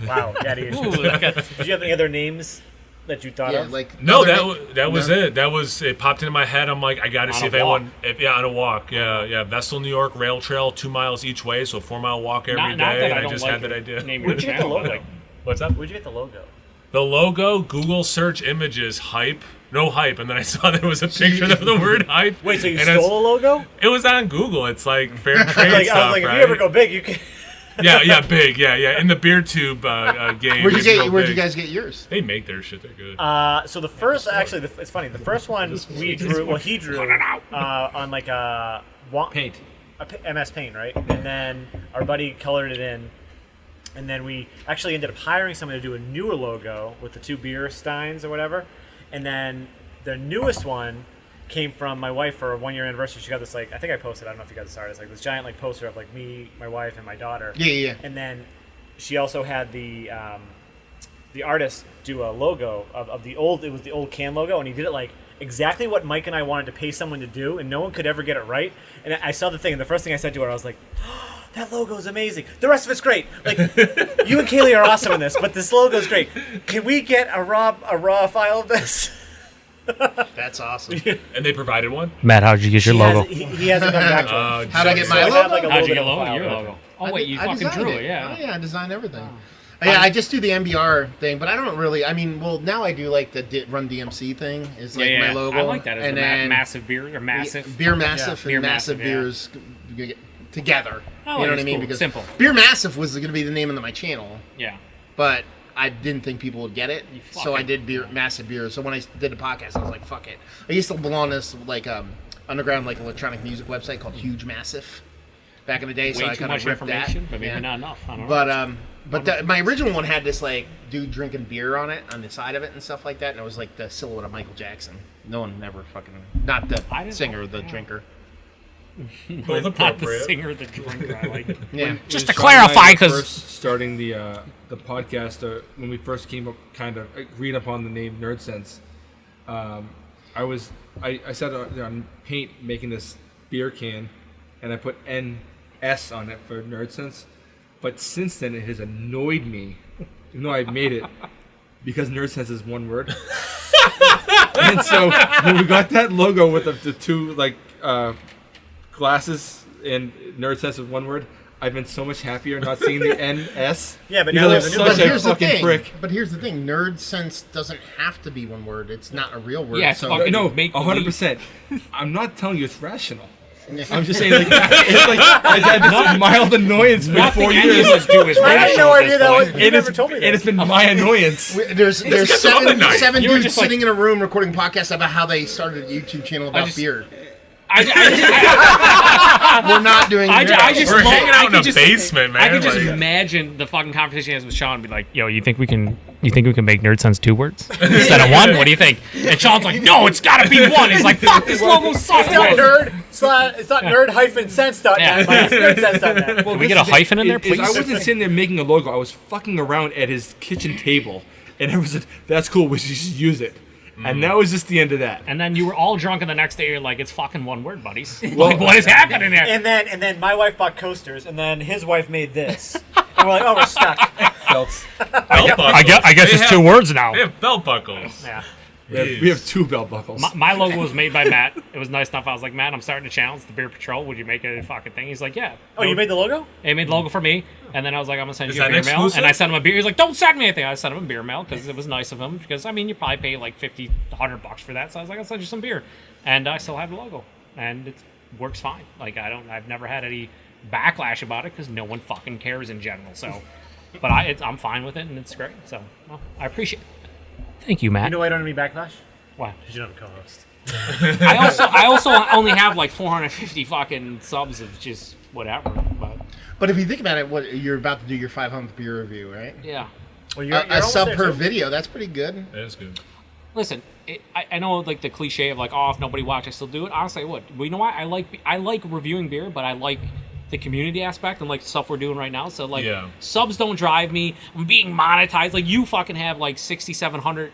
Wow, daddy issues. Did you have any other names that you thought Yeah, of? like No, other that was it. It popped into my head. I'm like, I got to see a if anyone, on a walk. Yeah, Vestal, New York, rail trail, 2 miles each way, so 4-mile walk every day. Not that And I I don't just like had that your idea. name Where'd your you get the channel, logo? like, What's up? Where'd you get the logo? The logo, Google search images, hype, no hype, and then I saw there was a picture of the word hype. Wait, so you and stole a logo? It was on Google. It's like fair trade I was stuff, like, right? if you ever go big, you can. Yeah, big, yeah. In the BeerTube game. Where'd you it's real Where'd you big. guys get yours? They make their shit. They're good. So the first, actually, it's funny. The first one we drew. Well, he drew on like Paint. MS Paint, right? And then our buddy colored it in, And then we actually ended up hiring someone to do a newer logo with the 2 beer steins or whatever. And then the newest one came from my wife for a 1-year anniversary. She got this, like, I think I posted, I don't know if you got this art, it's like this giant like poster of like me, my wife, and my daughter. Yeah. And then she also had the artist do a logo of the old, it was the old can logo, and he did it like exactly what Mike and I wanted to pay someone to do, and no one could ever get it right. And I saw the thing, and the first thing I said to her, I was like, oh, that logo is amazing. The rest of it's great. Like, you and Kaylee are awesome in this, but this logo is great. Can we get a raw file of this? That's awesome. And they provided one. Matt, how'd you get your logo? He hasn't come back to it. How'd I get my I logo? have, like, a How'd little you bit get of a logo? file Your of it. logo. Oh wait, you I fucking designed drew it, yeah. Oh, yeah, I designed everything. Yeah, I just do the MBR thing, but I don't really. I mean, well, now I do like the Run DMC thing. Is like my logo. I like that as and the then Massive Beer or Massif. Beer Massif Beer and Massive Massif, Beers together. Oh, You know what I it's mean? cool. Because Simple. Beer Massif was going to be the name of my channel, Yeah. but I didn't think people would get it, so I fucking- did Beer Massive Beer. So when I did the podcast, I was like, "Fuck it." I used to belong to this like underground like electronic music website called Huge Massive back in the day. So Way I too kind much of ripped information, that. but maybe Yeah. not enough. I don't know. But my original one had this like dude drinking beer on it on the side of it and stuff like that, and it was like the silhouette of Michael Jackson. No one ever fucking not the I didn't singer, know. the Yeah. drinker. Both Not the appropriate. singer, the drinker. I like it. Yeah, Just When to Sean and I clarify, were 'cause- first starting the podcast, when we first came up, kind of agreed upon the name Nerdsense, I said on paint making this beer can, and I put NS on it for Nerdsense. But since then, it has annoyed me, even though I made it, because Nerdsense is one word. And so when we got that logo with the 2 like glasses and Nerdsense is one word, I've been so much happier not seeing the NS. Yeah, but because now I'm there's a new such but a here's the fucking thing. prick. But here's the thing: nerd sense doesn't have to be one word. It's not a real word. Yeah, it's so fucking- No, make 100%. I'm not telling you it's rational. I'm just saying, like, it's like I've had this mild annoyance for 4 Nothing any years. of us do is I had rational no at idea this that point. was, you never told me And that. it's been my annoyance. there's seven You were dudes just like- sitting in a room recording podcasts about how they started a YouTube channel about beer. I We're not doing. just We're love- hanging I out in could a just- basement, man. I could just Like- imagine the fucking conversation he has with Sean and be like, "Yo, you think we can make Nerdsense 2 words instead of 1? What do you think?" And Sean's like, "No, it's got to be 1." He's like, "Fuck, this logo sucks." It's not nerd. It's not nerd-sense.net. Yeah. But it's nerdsense.net. Can we get a hyphen in there, please? I wasn't sitting there making a logo. I was fucking around at his kitchen table, and it was that's cool. We should just use it. And that was just the end of that. And then you were all drunk, and the next day you're like, "It's fucking 1 word, buddies." Like, what is happening there? And then my wife bought coasters, and then his wife made this. And we're like, oh, we're stuck. Belts. Belt buckles. I guess They it's have- 2 words now. They have belt buckles. Yeah. We have 2 belt buckles. My logo was made by Matt. It was nice enough. I was like, "Matt, I'm starting a channel. It's the Beer PaTroll. Would you make it a fucking thing?" He's like, "Yeah." Oh, you made the logo? He made the logo for me, and then I was like, "I'm gonna send Is you a that beer an mail," exclusive? and I sent him a beer. He's like, "Don't send me anything." I sent him a beer mail because it was nice of him. Because I mean, you probably pay like $50, $100 for that. So I was like, "I'll send you some beer," and I still have the logo, and it works fine. Like I've never had any backlash about it because no one fucking cares in general. So, but I'm fine with it, and it's great. So well, I appreciate it. Thank you, Matt. You know why I don't have any backlash? Why? Because you don't have a co-host. I also only have like 450 fucking subs of just whatever. But if you think about it, what you're about to do your 500th beer review, right? Yeah. Well, you're A almost sub there, per too. video. That's pretty good. That is good. Listen, I know like the cliche of like, oh, if nobody watched, I still do it. Honestly, I would. But you know what? I like reviewing beer, but I like the community aspect and like the stuff we're doing right now. So like, Yeah. subs don't drive me. I'm being monetized. Like you fucking have like 6,700,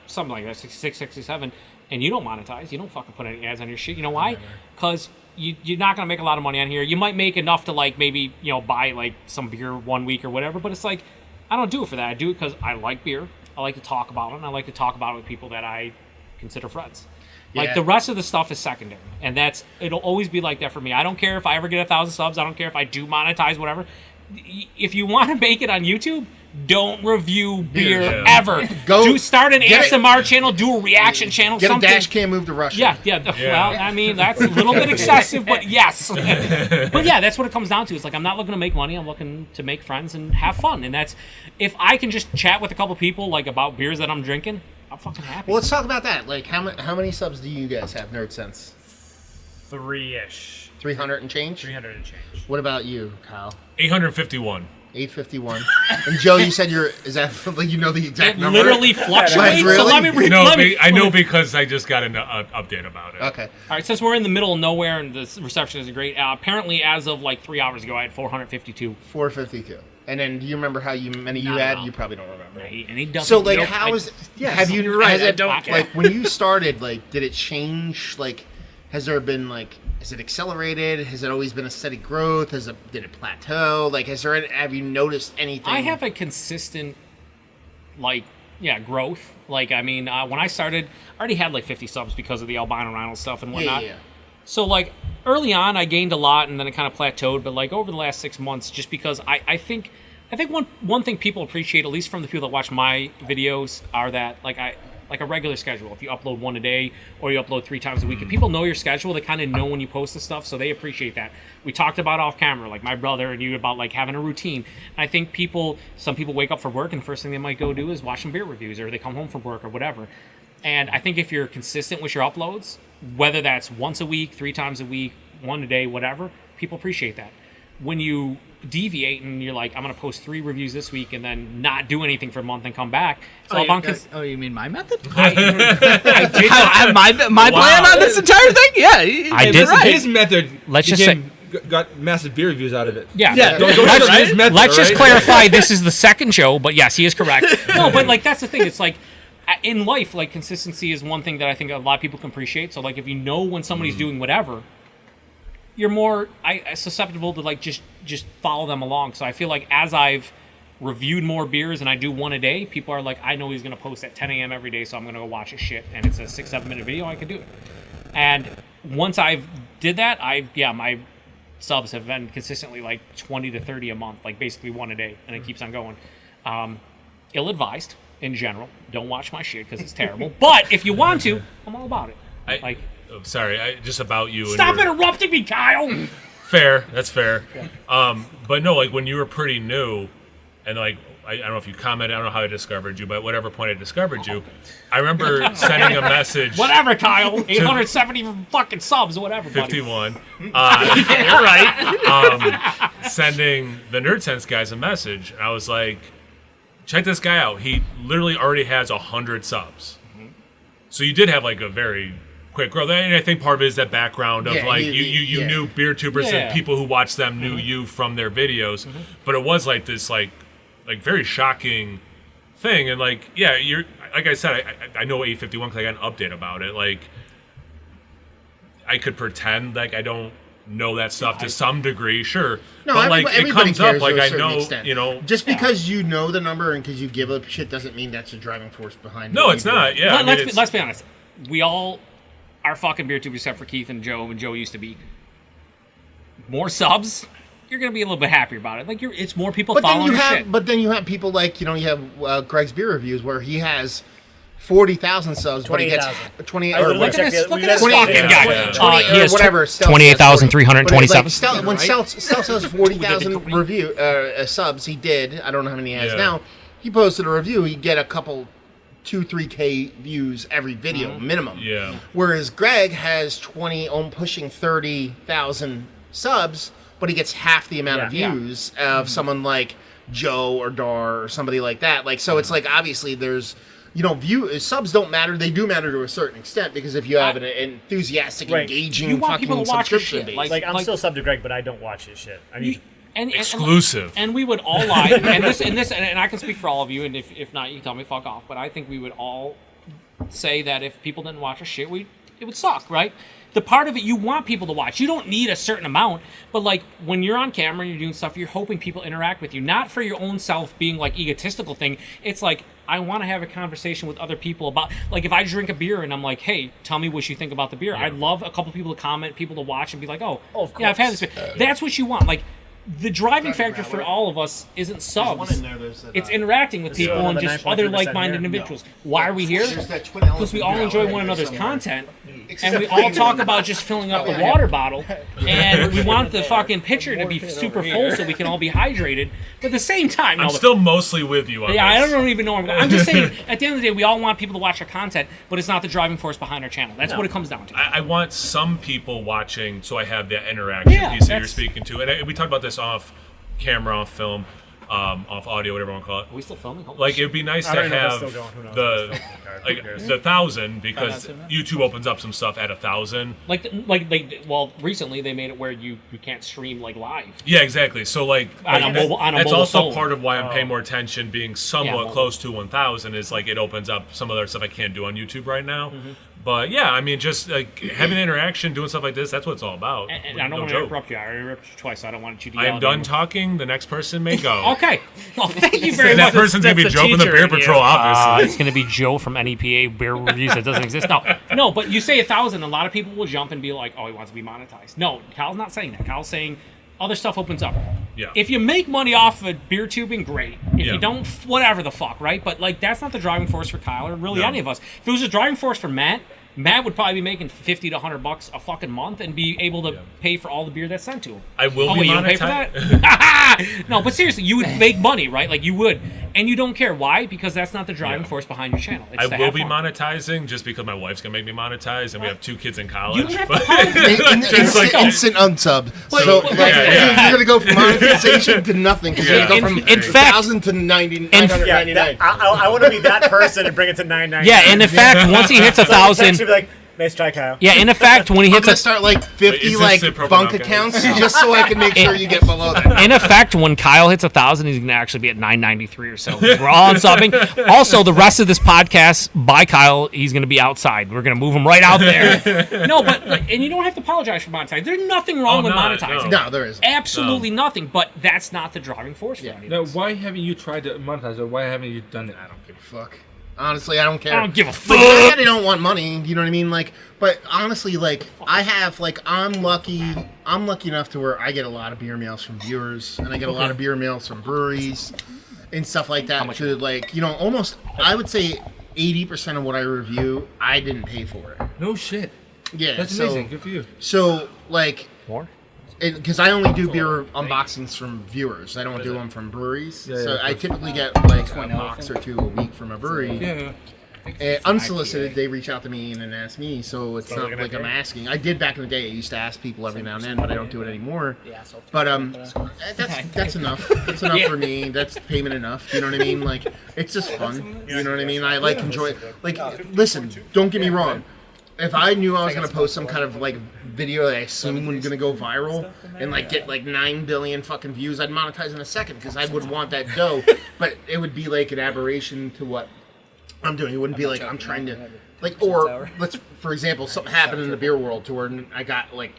something like that, 66, 67, and you don't monetize. You don't fucking put any ads on your shit. You know why? Because you're not gonna make a lot of money on here. You might make enough to like maybe buy like some beer 1 week or whatever. But it's like I don't do it for that. I do it because I like beer. I like to talk about it, and I like to talk about it with people that I consider friends. Like Yeah. the rest of the stuff is secondary, and it'll always be like that for me. I don't care if I ever get 1,000 subs. I don't care if I do monetize, whatever. If you want to make it on YouTube, don't review beer Yeah. ever. Go start an get it. ASMR channel, do a reaction channel, Get something. a dash cam move to Russia. Yeah. Well, I mean, that's a little bit excessive, but yes. But yeah, that's what it comes down to. It's like I'm not looking to make money. I'm looking to make friends and have fun. And that's if I can just chat with a couple people like about beers that I'm drinking, I'm fucking happy. Well, let's talk about that. Like, how many subs do you guys have, Nerdsense? 3-ish. 300 and change? 300 and change. What about you, Kyle? 851. 8:51. And Joe, you said is that like you know the exact It number? literally fluctuates. Really? So let me read. No, I know because I just got an update about it. Okay. All right, since we're in the middle of nowhere and the reception isn't great, apparently as of like 3 hours ago, I had 452. 452. And then do you remember how many you Not at had? all. You probably don't remember. And he doesn't. So like, Nope, how I- is? Yes, have you? you're right, has I it- don't like when you started. Like, did it change? Like, has there been like? Has it accelerated? Has it always been a steady growth? Did it plateau? Like, have you noticed anything? I have a consistent, growth. Like, I mean, when I started, I already had like 50 subs because of the albino rhino stuff and whatnot. Yeah. So, like, early on, I gained a lot, and then it kind of plateaued. But, like, over the last 6 months, just because I think one thing people appreciate, at least from the people that watch my videos, are that, like a regular schedule. If you upload one a day or you upload 3 times a week, if people know your schedule, they kind of know when you post the stuff, so they appreciate that. We talked about off camera, like my brother and you, about like having a routine. And I think some people wake up for work and the first thing they might go do is watch some beer reviews, or they come home from work or whatever. And I think if you're consistent with your uploads, whether that's once a week, 3 times a week, 1 a day, whatever, people appreciate that. When you deviate and you're like, I'm going to post 3 reviews this week and then not do anything for a month and come back, it's all about you mean my method? I did my plan on this entire thing? Yeah, I did- His method. Let's just got massive beer reviews out of it. Yeah. Don't shut his method, Let's just right? clarify, this is the second show, but yes, he is correct. No, but like that's the thing. It's like in life, like consistency is one thing that I think a lot of people can appreciate. So like if you know when somebody's doing whatever, you're more susceptible to like just follow them along. So I feel like as I've reviewed more beers and I do 1 a day, people are like, I know he's going to post at 10 a.m. every day, so I'm going to go watch his shit. And it's a 6-7 minute video, I can do it. And once I've did that, my subs have been consistently like 20 to 30 a month, like basically 1 a day, and it keeps on going. Ill-advised in general. Don't watch my shit because it's terrible. But if you want to, I'm all about it. Just about you. Stop interrupting me, Kyle. Fair, that's fair. But no, like when you were pretty new, and like I don't know if you commented, I don't know how I discovered you, but at whatever point I discovered you, I remember sending a message. Whatever, Kyle. 870 fucking subs, whatever. 51. You're right. Sending the Nerdsense guys a message, and I was like, check this guy out. He literally already has 100 subs. So you did have like a very quick growth, and I think part of it is that background of you knew beer tubers and people who watched them knew you from their videos, but it was like this like very shocking thing, and like you're like I said, I know 851 because I got an update about it. Like I could pretend like I don't know that stuff to some degree, sure. No, but like it everybody comes up cares like to a I certain know, extent. you know. Just because you know the number and because you give up shit doesn't mean that's a driving force behind. No, what it's you do. not. Yeah, Let's be honest. We all are fucking beer tubers except for Keith and Joe, and Joe used to be. More subs, you're gonna be a little bit happier about it. Like it's more people following your shit. But then you have people like you have Greg's beer reviews where he has 40,000 subs, but he gets 20. Or Look at this 20 fucking guy. 20 He or has whatever. 28,327. When Stel has 40,000 subs, he did. I don't know how many he has now. He posted a review. He'd get a couple 2-3K views every video minimum. Yeah. Whereas Greg has pushing 30,000 subs, but he gets half the amount of views of someone like Joe or Dar or somebody like that. Like so, it's like obviously there's. Subs don't matter. They do matter to a certain extent because if you have an enthusiastic, engaging, you want fucking people to watch your subscription shit. base. Like I'm still sub to Greg, but I don't watch his shit. I mean, Exclusive. And we would all lie, and I can speak for all of you, and if not, you can tell me fuck off. But I think we would all say that if people didn't watch our shit, it would suck, right? The part of it you want people to watch. You don't need a certain amount, but like when you're on camera and you're doing stuff, you're hoping people interact with you, not for your own self being like egotistical thing. It's like I want to have a conversation with other people about, like if I drink a beer and I'm like, hey, tell me what you think about the beer. I'd love a couple people to comment, people to watch and be like, oh of course. Yeah, I've had this beer. That's what you want. Like the driving factor for all of us isn't subs. It's interacting with people and just other like-minded individuals. Why are we here? Because we all enjoy one another's content, and we all talk about just filling up a water bottle, and we want the fucking pitcher to be super full so we can all be hydrated. But at the same time, I'm still mostly with you on this. I don't even know. I'm just saying, at the end of the day, we all want people to watch our content, but it's not the driving force behind our channel. That's what it comes down to. I want some people watching, so I have that interaction piece that you're speaking to. And we talked about this off camera, off film. off audio, whatever you want to call it. Are we still filming? Holy Like shit. it would be nice I to don't know if that's have still going. Who knows? the Who cares? the 1,000 because 5,000 now? YouTube opens up some stuff at 1,000. Recently they made it where you can't stream like live. Yeah, exactly. So like, On a mobile that's phone. also part of why I'm paying more attention, being somewhat mobile. close to 1,000 is like it opens up some other stuff I can't do on YouTube right now. Mm-hmm. But yeah, I mean, just like having interaction, doing stuff like this, that's what it's all about. And I don't want to interrupt you. I already interrupted you twice, so I don't want you to I yell am at done me. talking. The next person may go. Okay. Well, thank you very And much. that person's gonna be That's the Joe from the teacher Beer in you. PaTroll, obviously. It's going to be Joe from NEPA Beer Reviews that doesn't exist. No, but you say 1,000, a lot of people will jump and be like, oh, he wants to be monetized. No, Kyle's not saying that. Kyle's saying other stuff opens up. Yeah. If you make money off of beer tubing, great. If Yeah. you don't, whatever the fuck, right? But like that's not the driving force for Kyle or really No. any of us. If it was a driving force for Matt would probably be making $50 to $100 a fucking month and be able to pay for all the beer that's sent to him. I will Oh, be wait, you don't pay for monetized. that? No, but seriously, you would make money, right? Like you would, and you don't care why, because that's not the driving Yeah. force behind your channel. It's I to will have be fun. monetizing just because my wife's gonna make me monetize, and we have 2 kids in You college. don't have but- to apologize. Instant unsub. So but- like, yeah. you're gonna go from monetization to nothing because Yeah. you're gonna go from In fact- 1,000 to 999. Yeah, I want to be that person and bring it to 999. Yeah, and in fact, once he hits So text 1,000, me, be like, nice try, Kyle. yeah, in effect, when he I'm hits gonna a start like Wait, 50 is like this appropriate bunk now, guys? accounts just so I can make sure you get below that. in effect, when Kyle hits 1,000, he's gonna actually be at 993 or so. We're all on subbing. Also, the rest of this podcast by Kyle, he's gonna be outside. We're gonna move him right out there. No, but like, and you don't have to apologize for monetizing. There's nothing wrong Oh, with no, monetizing. No, there isn't. Absolutely nothing. But that's not the driving force for any of Now, us. why haven't you tried to monetize, or why haven't you done it? Fuck. Honestly, I don't care. I don't give a Like, fuck. I don't want money. You know what I mean? Like, but honestly, like, I have like, I'm lucky enough to where I get a lot of beer mails from viewers, and I get a lot of beer mails from breweries and stuff like that. To like, almost, I would say 80% of what I review, I didn't pay for it. No shit. Yeah, That's amazing. Good for you. So like, More? because I only do beer unboxings from viewers. I don't do them from breweries. Yeah, So yeah, I typically get like a box or 2 a week from a brewery. Yeah. Unsolicited, they reach out to me and then ask me, so it's not like I'm asking. I did back in the day. I used to ask people every now and then, but I don't do it anymore. But that's enough. That's enough for me. That's payment enough. You know what I mean? Like, it's just fun. You know what I mean? I like enjoy. Like, listen, don't get me wrong. If I knew I was gonna post some kind of like video that I assumed was gonna go viral and like get like 9 billion fucking views, I'd monetize in a second because I would want that dough. But it would be like an aberration to what I'm doing. It wouldn't be like I'm trying to like, or let's, for example, something happened in the beer world to where I got like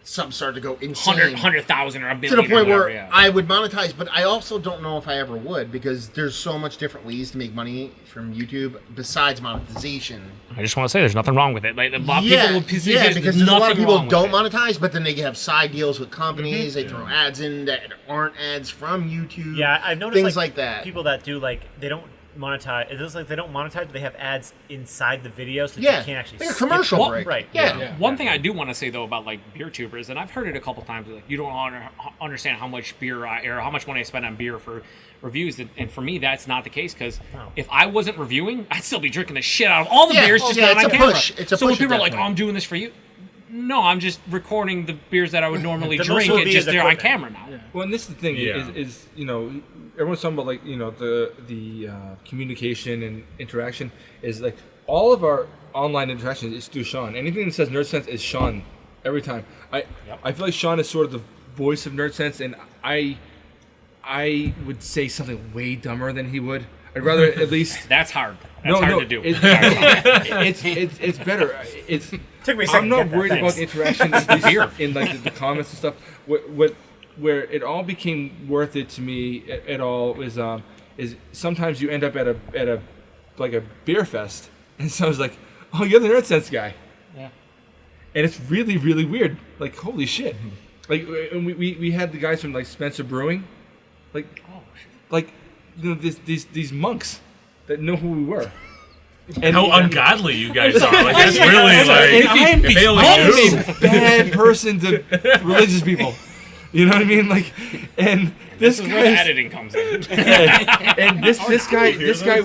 something started to go insane 100,000 or a to billion. the point or whatever, where yeah. I would monetize, but I also don't know if I ever would because there's so much different ways to make money from YouTube besides monetization. I just want to say there's nothing wrong with it. Like a lot of Yeah, people will because there's there's a lot of nothing people wrong with don't it. monetize, but then they have side deals with companies. They throw ads in that aren't ads from YouTube. Yeah, I've noticed things like that. People that do like they don't monetize. It looks like they don't monetize, but they have ads inside the video, so Yeah, you can't actually like a skip commercial it. break. Right. Yeah. One thing I do want to say though about like beer tubers, and I've heard it a couple times, like you don't understand how much beer or how much money I spend on beer for reviews, and for me that's not the case because if I wasn't reviewing, I'd still be drinking the shit out of all the Yeah, beers oh, just yeah, not on it's a camera. push. It's a so when push at people are that like, "Oh, point. I'm doing this for you," no, I'm just recording the beers that I would normally The drink. most will It's be just is they're on equipment. camera now. Well, and this is the thing Yeah. is everyone's talking about like the communication and interaction is like all of our online interactions is through Sean. Anything that says Nerdsense is Sean every time. I feel like Sean is sort of the voice of Nerdsense, and I would say something way dumber than he would. I'd rather at least. That's hard. That's hard to do. It's better. It's Took me a second I'm to not get that, worried about thanks. interaction in like the comments and stuff. Where it all became worth it to me at all is sometimes you end up at a like a beer fest, and so I was like, oh, you're the Nerdsense guy. Yeah. And it's really, really weird. Like, holy shit. Like, and we had the guys from like Spencer Brewing, like these monks that know who we were. And how ungodly you guys are. Like, that's really And like I'm failing a bad person to religious people. You know what I mean? Like, and this This is where the guy, editing comes in. and this guy,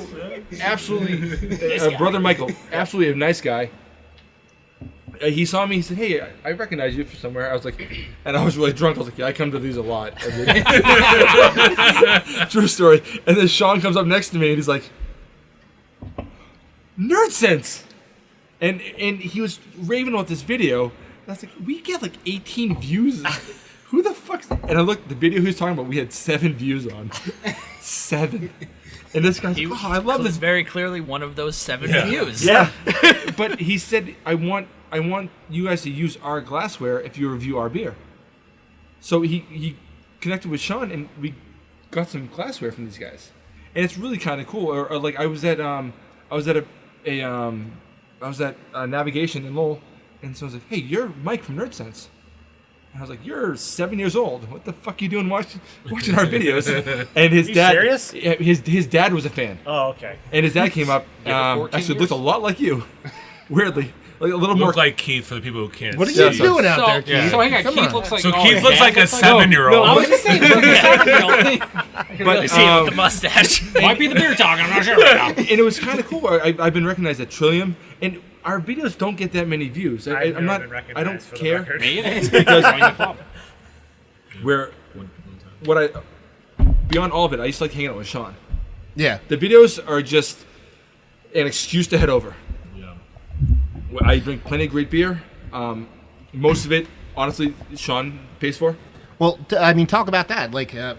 absolutely, brother Michael, absolutely a nice guy. he saw me. He said, "Hey, I recognize you from somewhere." I was like, and I was really drunk. I was like, "Yeah, I come to these a lot." True story. And then Sean comes up next to me and he's like, "Nerdsense," and he was raving about this video. And I was like, "We get like 18 views. Who the fuck's?" And I looked. The video he was talking about, we had 7 views on. 7. And this guy's like, "Oh, I love this." Very clearly one of those 7 views. Yeah. But he said, I want you guys to use our glassware if you review our beer. So he connected with Sean and we got some glassware from these guys, and it's really kind of cool. Or like I was at Navigation in Lowell, and so I was like, "Hey, you're Mike from Nerdsense." And I was like, "You're 7 years old. What the fuck are you doing watching our videos?" And his dad, serious? His dad was a fan, Oh, okay. and his dad came up. 14 Actually, looked a lot like you, weirdly, like a little more. Look like Keith for the people who can't What are see. you doing out So, there, Keith? so hang on. Come Keith on. looks like So oh, Keith his looks dad like a looks 7-year-old. I was just saying, look, a 7-year-old. I can really see it with the mustache. Might be the beer talk. I'm not sure right now. And it was kind of cool. I've been recognized at Trillium, and our videos don't get that many views. I've I'm never not. been I recognized don't for the care. record. Me either. Because Join the club. Beyond all of it, I used to like hanging out with Sean. Yeah. The videos are just an excuse to head over. Yeah. I drink plenty of great beer. Most of it, honestly, Sean pays for. Well, I mean, talk about that. Like, have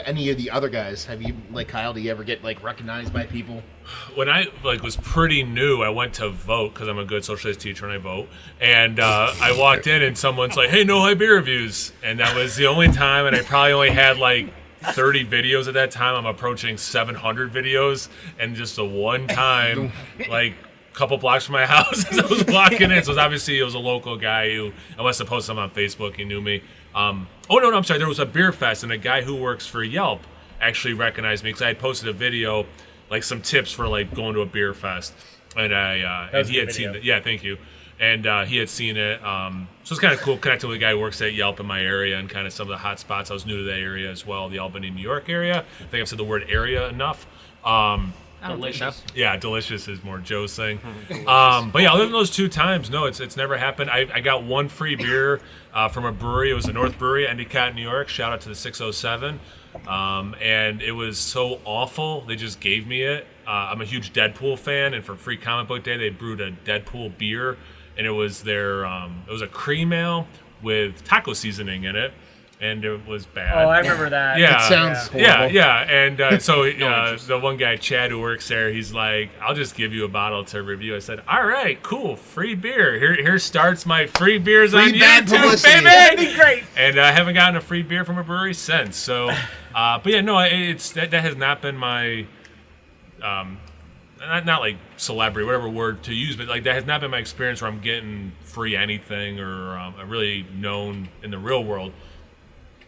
any of the other guys? Have you, like Kyle? Do you ever get like recognized by people? When I was pretty new, I went to vote because I'm a good social studies teacher and I vote. And I walked in and someone's like, "Hey, no high beer reviews," and that was the only time. And I probably only had like 30 videos at that time. I'm approaching 700 videos, and just the one time, like, couple blocks from my house as I was walking in. So it was a local guy who I must have posted something on Facebook. He knew me. I'm sorry. There was a beer fest, and a guy who works for Yelp actually recognized me because I had posted a video, like some tips for like going to a beer fest, and he had seen it. Yeah, thank you. And he had seen it. So it's kind of cool connecting with a guy who works at Yelp in my area and kind of some of the hot spots. I was new to that area as well, the Albany, New York area. I think I've said the word area enough. Delicious. Yeah, delicious is more Joe's thing. But yeah, other than those 2 times, no, it's never happened. I got 1 free beer from a brewery. It was the North Brewery, Endicott, New York. Shout out to the 607. And it was so awful, they just gave me it. I'm a huge Deadpool fan, and for Free Comic Book Day, they brewed a Deadpool beer, and it was their it was a cream ale with taco seasoning in it. And it was bad. Oh, I remember that. Yeah. It sounds horrible. Yeah. And so the one guy, Chad, who works there, he's like, "I'll just give you a bottle to review." I said, "All right, cool, free beer. Here starts my free beers Free on bad YouTube, publicity. baby." That'd be great. And I haven't gotten a free beer from a brewery since. So, but yeah, no, that has not been my, not like celebrity, whatever word to use, but like that has not been my experience where I'm getting free anything or I'm really known in the real world.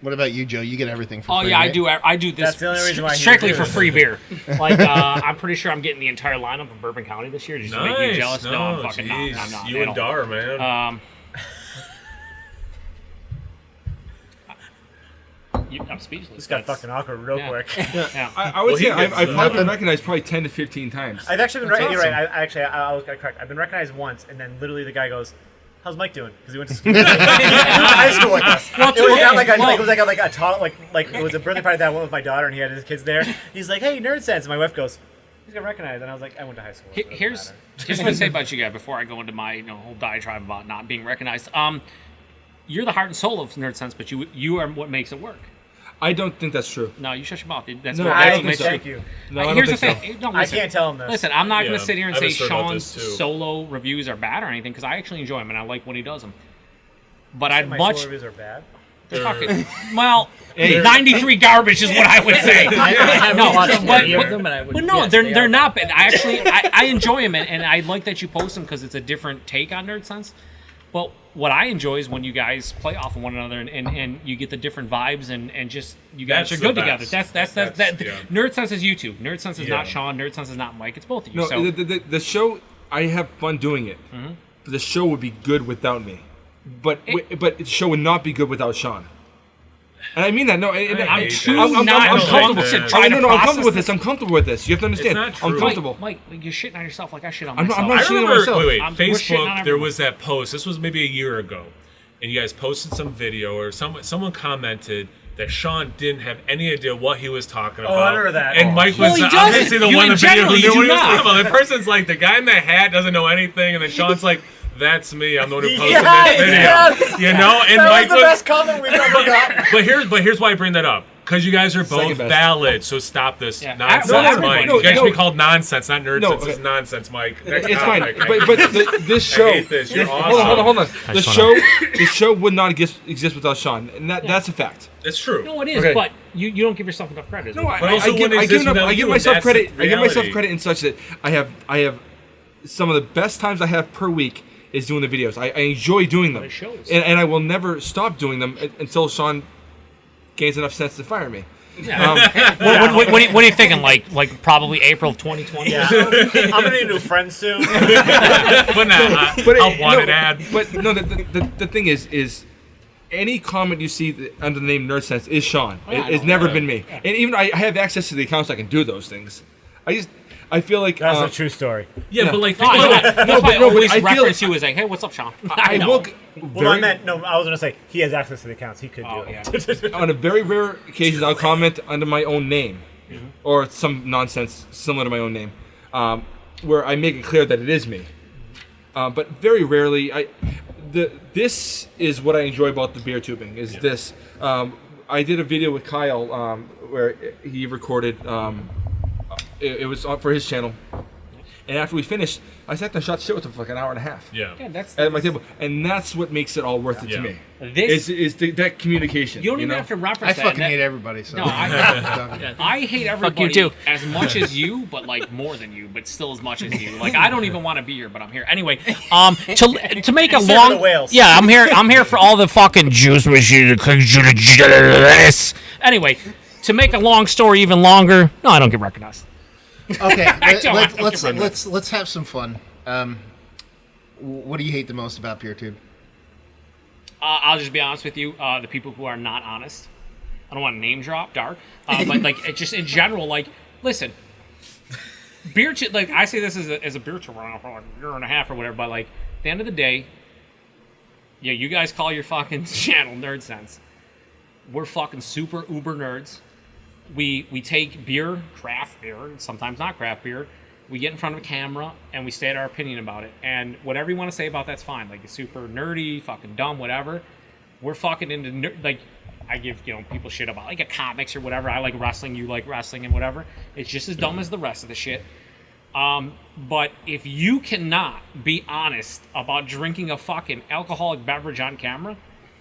What about you, Joe? You get everything for Oh free, yeah, right? I do this That's the only reason why he's strictly here. for free beer. Like I'm pretty sure I'm getting the entire lineup of Bourbon County this year just to make you jealous. No, I'm fucking not. I'm not. You and Dar, man. I'm speechless. This got fucking awkward real Yeah. quick. Yeah. I would Well, he say I've gets probably been recognized probably 10 to 15 times. I've actually been That's right. You're right. awesome. I was correct. I've been recognized once, and then literally the guy goes, "How's Mike doing?" Because he went to school. He went to high school with us. Well, It was okay, not like well- it was like a toddler, like it was a birthday party that I went with my daughter, and he had his kids there. He's like, "Hey, Nerdsense," and my wife goes, "He's gonna recognize," and I was like, "I went to high school." So it doesn't Here's matter. what I say about you guys before I go into my whole diatribe about not being recognized. You're the heart and soul of Nerdsense, but you are what makes it work. I don't think that's true. No, you shut your mouth. That's No, what I that's don't what think makes so. it. Thank you. No, I don't Here's the think thing. so. No, I listen. can't tell him this. Listen, I'm not going Yeah, to sit here and I have say a story about Sean's this, too. solo reviews are bad or anything because I actually enjoy them and I like when he does them. But My I'd much solo reviews are bad. they're fucking well, 93 garbage is what I would say. I haven't No, watched but- any of them, and I would. Well, no, yes, they're they they're are not bad. I enjoy them, and I like that you post them because it's a different take on Nerdsense. But what I enjoy is when you guys play off of one another and you get the different vibes and just you guys That's are good the together. best. That's Yeah. Nerdsense is you two. Nerdsense is not Yeah. Sean. Nerdsense is not Mike. It's both of you. No, so the show, I have fun doing it. But the show would be good without me. But the show would not be good without Sean. And I mean that. No, and I'm hate too that. not I'm comfortable comfortable. to try to I'm comfortable with process this. I'm comfortable with this. You have to understand. not true. I'm comfortable. Mike, you're shitting on yourself like I shit on I'm myself. not I shitting on remember, myself. we're shitting on Facebook, there everyone. was that post. This was maybe a year ago. And you guys posted some video or someone commented that Sean didn't have any idea what he was talking about. I remember that. And Mike Well, was he doesn't. obviously the You one in in the video general, who you knew do what he was not. talking about. The person's like, the guy in the hat doesn't know anything. And then Sean's like, that's me. I'm the one who posted Yes, this video. yes. You know? And That Mike was the best comment we've ever gotten. But here's why I bring that up. Because you guys are both Second best. valid, so stop this Yeah. nonsense, No, Mike. no, You guys no. should be called nonsense, not nerdsense. No, This is nonsense, Mike. It's fine. Topic. But this show. I hate this. You're Hold awesome. on. The show would not exist without Sean, and that's a fact. It's true. No, it is, Okay. but you don't give yourself enough credit. No, But also wouldn't exist without I you, give and myself that's credit. the I give myself reality. credit in such that I have some of the best times I have per week is doing the videos. I enjoy doing them, It shows. and I will never stop doing them until Sean gains enough sense to fire me. What are you thinking? Like probably April of 2020? Yeah. I'm gonna need new friends soon. But nah, I want an ad. But no, the thing is any comment you see under the name Nerdsense is Sean. yeah, It's I know. never been me. And even I have access to the accounts, I can do those things. I feel like That's a true story. Yeah, but like, No, that's why I but always I feel- reference you as like, hey, what's up, Sean? I know. will Well, I meant I was gonna say he has access to the accounts. He could do Oh, it. yeah. on a very rare occasion, I'll comment under my own name, Mm-hmm. or some nonsense similar to my own name, where I make it clear that it is me. But very rarely, this is what I enjoy about the beer tubing. Is this? I did a video with Kyle where he recorded. It was for his channel, and after we finished, I sat there and shot shit with him for like an hour and a half. yeah. Yeah, that's At my table, and that's what makes it all worth it Yeah. to me. This- is that communication. you don't even know? have to I reference that. fucking and hate that- everybody. So No, I hate everybody too. as much as you, but like more than you, but still as much as you. Like I don't even want to be here, but I'm here anyway. To make a here for long, the whales. yeah, I'm here. I'm here for all the fucking juice machine. Anyway, to make a long story even longer, no, I don't get recognized. okay, don't let's have some fun. What do you hate the most about BeerTube? I'll just be honest with you. The people who are not honest. I don't want to name drop, dark, but like it just in general, like listen, like I say this as a beer tour for like a year and a half or whatever. But like at the end of the day, yeah, you guys call your fucking channel Nerdsense. We're fucking super uber nerds. We take beer, craft beer, sometimes not craft beer. We get in front of a camera and we state our opinion about it. And whatever you want to say about that's fine. Like it's super nerdy, fucking dumb, whatever. We're fucking into like I give people shit about like a comics or whatever. I like wrestling, you like wrestling and whatever. It's just as dumb as the rest of the shit. But if you cannot be honest about drinking a fucking alcoholic beverage on camera,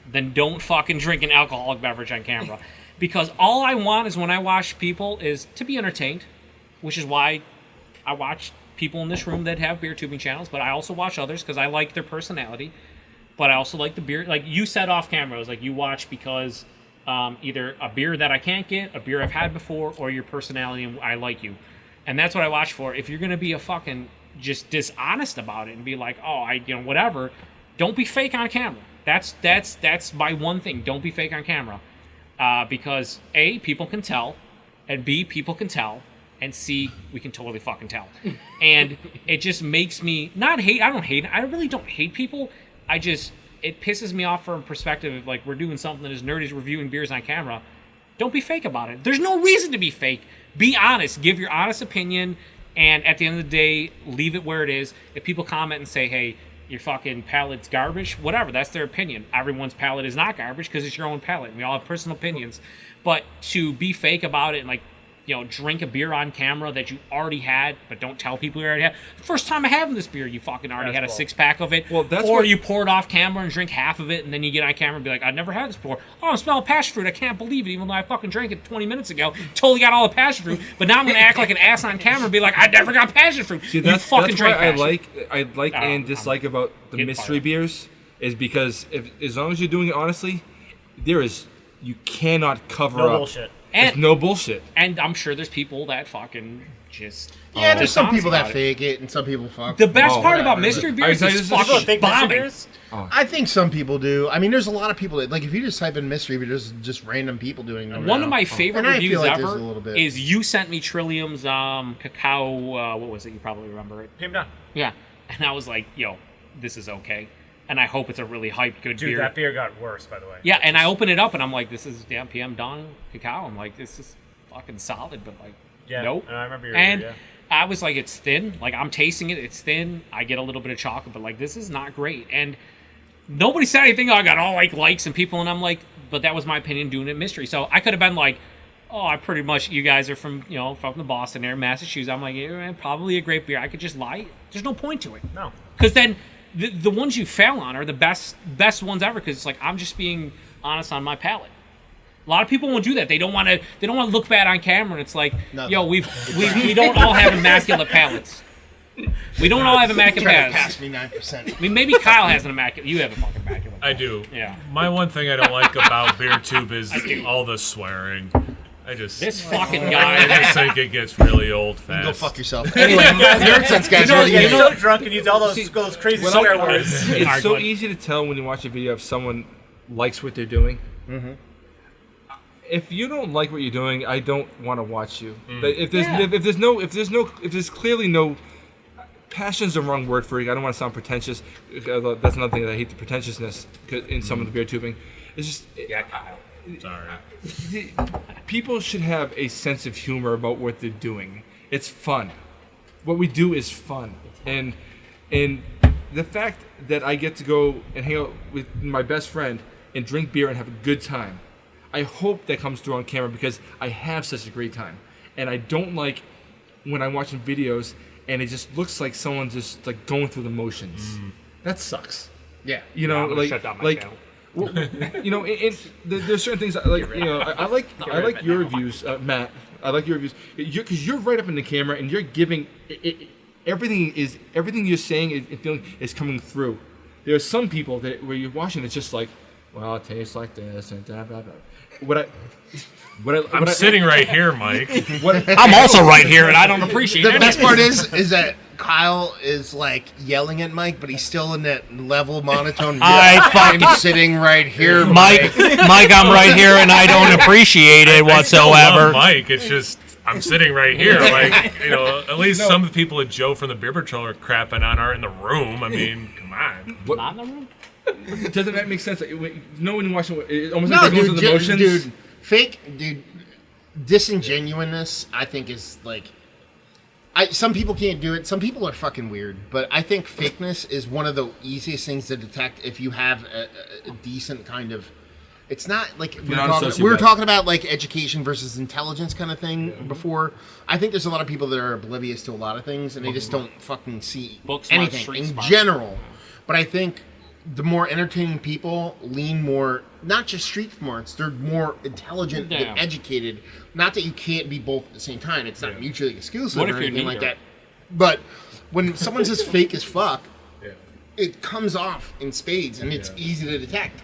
then don't fucking drink an alcoholic beverage on camera. Because all I want is when I watch people is to be entertained, which is why I watch people in this room that have beer tubing channels, but I also watch others because I like their personality. But I also like the beer. Like you said off camera, it was like you watch because either a beer that I can't get, a beer I've had before, or your personality and I like you. And that's what I watch for. If you're going to be a fucking just dishonest about it and be like, oh, whatever, don't be fake on camera. That's my one thing. Don't be fake on camera. Because A, people can tell, and B, people can tell, and C, we can totally fucking tell. And it just makes me not hate. I really don't hate people. It pisses me off from a perspective of like we're doing something as nerdy as reviewing beers on camera. Don't be fake about it. There's no reason to be fake. Be honest. Give your honest opinion, and at the end of the day, leave it where it is. If people comment and say, hey, your fucking palate's garbage, whatever, that's their opinion. Everyone's palate is not garbage because it's your own palate. We all have personal opinions. But to be fake about it and like, drink a beer on camera that you already had, but don't tell people you already had. The first time I having this beer, you fucking already had a 6-pack of it. Well, that's or what- you pour it off camera and drink half of it, and then you get on camera and be like, I've never had this before. Oh, I'm smelling passion fruit. I can't believe it, even though I fucking drank it 20 minutes ago. Totally got all the passion fruit. But now I'm going to act like an ass on camera and be like, I never got passion fruit. See, You that's fucking what drank I passion. like and dislike about the Get mystery fired. beers is because as long as you're doing it honestly, you cannot cover No up. bullshit. There's no bullshit. And I'm sure there's people that fucking just Yeah, there's some dishonest people that about it. fake it, and some people fuck. The best Oh, part about whatever. mystery I beers tell you, is this is fucking Fake mystery bombing. beers? I think some people do. I mean, there's a lot of people that, like, if you just type in mystery, but there's just random people doing it. One of my favorite And I reviews feel like there's ever a little bit. is you sent me Trillium's cacao. What was it? You probably remember it. PM down. Yeah, and I was like, yo, this is okay, and I hope it's a really hyped good Dude, beer. that beer got worse, by the way. Yeah, and I open it up and I'm like, this is damn PM Don cacao. I'm like, this is fucking solid, but like, Yeah, nope. I remember your And review, I was like, it's thin. Like, I'm tasting it. It's thin. I get a little bit of chocolate, but like, this is not great. And nobody said anything. I got all like likes and people, and I'm like, but that was my opinion doing it mystery. So I could have been like, oh, I pretty much, you guys are from, you know, from the Boston area, Massachusetts. I'm like, yeah, man, probably a great beer. I could just lie. There's no point to it. No. Because then the ones you fail on are the best ones ever. Because it's like, I'm just being honest on my palate. A lot of people won't do that. They don't want to. They don't want to look bad on camera. And it's like, yo, we don't all have immaculate palates. We don't all have immaculate Trying to palates. pass me 9%. I mean, maybe Kyle has an immaculate. You have a fucking immaculate. I do. Yeah. My one thing I don't like about BeerTube is all the swearing. This fucking I guy. just think it gets really old fast. Go fuck yourself. Anyway, Nerdsense guys. What do you Get think? so drunk and use all those crazy when swear I- words. It's Alright, so go ahead. easy to tell when you watch a video if someone likes what they're doing. Mm-hmm. If you don't like what you're doing, I don't want to watch you. Mm. But if there's clearly no passion's the wrong word for it. I don't want to sound pretentious. Although that's another thing that I hate, the pretentiousness in some of the beer tubing. It's just Yeah, Kyle. Sorry. people should have a sense of humor about what they're doing. It's fun. What we do is fun, and the fact that I get to go and hang out with my best friend and drink beer and have a good time, I hope that comes through on camera because I have such a great time, and I don't like when I'm watching videos and it just looks like someone's just like going through the motions. That sucks. Yeah. You know, I'm gonna like shut down my like. channel. Well, you know, there's certain things like you know. I like your reviews, Matt. I like your reviews because you're right up in the camera and you're giving everything you're saying and feeling is coming through. There are some people that where you're watching, it's just like, well, it tastes like this and blah blah blah. I'm sitting right here, Mike. I'm also right here, and I don't appreciate The it. best part is that Kyle is like yelling at Mike, but he's still in that level monotone. I'm sitting right here, Mike, I'm right here, and I don't appreciate it I still love Mike. It's just I'm sitting right here. Like, you know, at least some of the people that Joe from the Beer PaTroll are crapping on are in the room. I mean, come on. Not in the room? Doesn't that make sense? Like, when you're watching, it almost No, like they're going dude, through the motions. dude, fake, dude. Disingenuousness, I think, is like. Some people can't do it. Some people are fucking weird, but I think fakeness is one of the easiest things to detect if you have a decent kind of. It's not like we were talking about like education versus intelligence kind of thing before. I think there's a lot of people that are oblivious to a lot of things and they just don't fucking see Book smart, anything street in smart. general. But I think the more entertaining people lean more, not just street smarts, they're more intelligent Yeah. and educated. Not that you can't be both at the same time. It's not mutually exclusive What or if you're anything like neither? that. But when someone's as fake as fuck, it comes off in spades and it's easy to detect.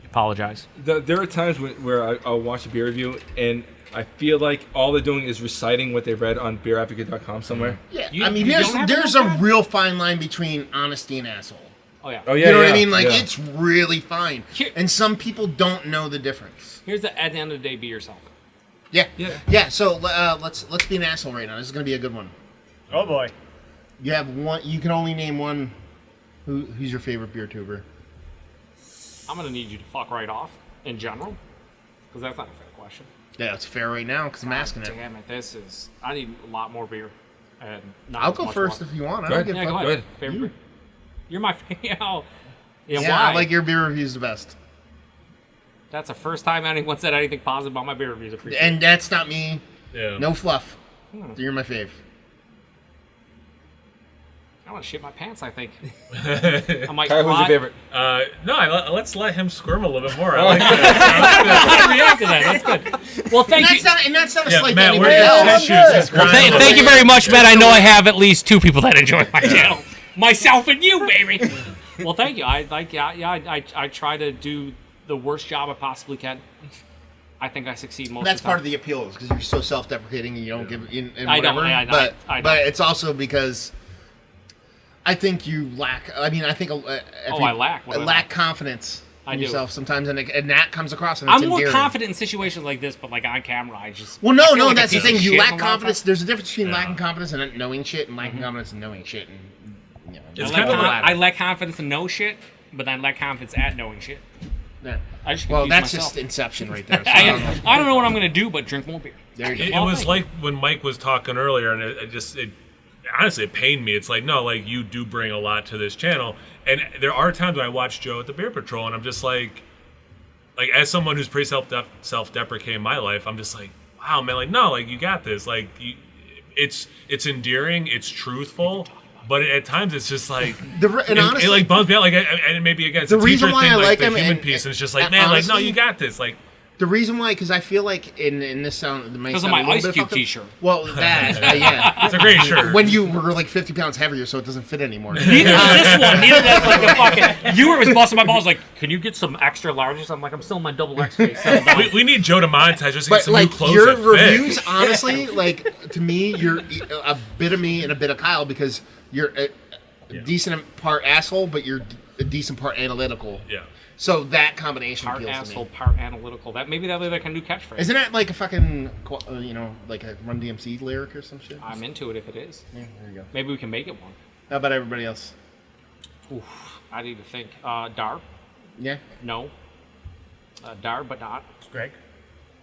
Apologize. There are times where I'll watch a beer review and I feel like all they're doing is reciting what they read on beeradvocate.com somewhere. Yeah, You- I mean, you there's don't have there's enough a time? real fine line between honesty and asshole. Oh yeah. Oh yeah, You know what yeah, I mean? Like yeah. it's really fine, Here- and some people don't know the difference. Here's at the end of the day, be yourself. Yeah, Yeah. So let's be an asshole right now. This is gonna be a good one. Oh boy. You have one. You can only name one. Who's your favorite beer tuber? I'm gonna need you to fuck right off in general, because that's not a fair question. Yeah, it's fair right now because I'm asking it. Damn it, I need a lot more beer. And not I'll as go much first water. if you want. I Go don't ahead. give a Yeah, go fuck. ahead. ahead. Favorite beer. You're my yeah. Yeah, Why? I like your beer reviews the best. That's the first time anyone said anything positive about my beer reviews. Appreciate And that's not me. Yeah. No fluff. You're my fave. I want to shit my pants. I think. I'm like, Kyle, who's your favorite? No, let's let him squirm a little bit more. I like that. I react to that. That's good. Well, thank you. That's not a Yeah, slight Matt, to where's anybody your else. tissues? He's crying a little Thank you bit. very much, Matt. I know I have at least 2 people that enjoy my channel. Myself and you, baby. Well, thank you. I try to do the worst job I possibly can. I think I succeed most That's of the time. part of the appeal, is because you're so self-deprecating and you don't give in I don't, whatever. I but it's also because I think you lack. I mean, I think I lack. What do I lack? Confidence in do. yourself sometimes, and that comes across. And it's I'm more endearing. confident in situations like this, but like on camera, I just. Well, I no, feel like a that's the piece of thing. You shit lack a lot of confidence. times. There's a difference between lacking confidence and knowing shit, and lacking confidence and knowing shit. And It's I kind of lack, I lack confidence in know shit, but then I lack confidence at knowing shit. Yeah. I just Well, confuse that's myself. just Inception right there. So I don't know what I'm gonna do, but drink more beer. there you It go. was like when Mike was talking earlier, and it honestly it pained me. It's like, no, like you do bring a lot to this channel, and there are times when I watch Joe at the Beer PaTroll, and I'm just like as someone who's pretty self-deprecating in my life, I'm just like, wow, man, like no, like you got this, like it's endearing, it's truthful. But at times it's just like, and honestly, it like bums me out. Like, and maybe again, it's the a teacher reason why thing, I like like the him, human and- piece, and it's just like, and man, like no, honestly, you got this. Like, the reason why, because I feel like in this sound, it might Because of sound my a little Ice bit Cube fucked up. t-shirt. Well, that yeah, it's a great shirt. when you were like 50 pounds heavier, so it doesn't fit anymore. Neither is this one. Neither that's like the fucking. You were busting my balls like, can you get some extra larges? I'm like, I'm still in my double X face. we need Joe to monetize just to get But some like new clothes your that fit. reviews, honestly, like to me, you're a bit of me and a bit of Kyle, because you're a decent part asshole, but you're a decent part analytical. Yeah. So that combination Part appeals asshole, to me. part analytical. That maybe that'll be like a new catchphrase. Isn't that like a fucking, like a Run DMC lyric or some shit? I'm into it if it is. Yeah, there you go. Maybe we can make it one. How about everybody else? Oof, I need to think. Dar, Yeah. no. Dar, but not. Greg.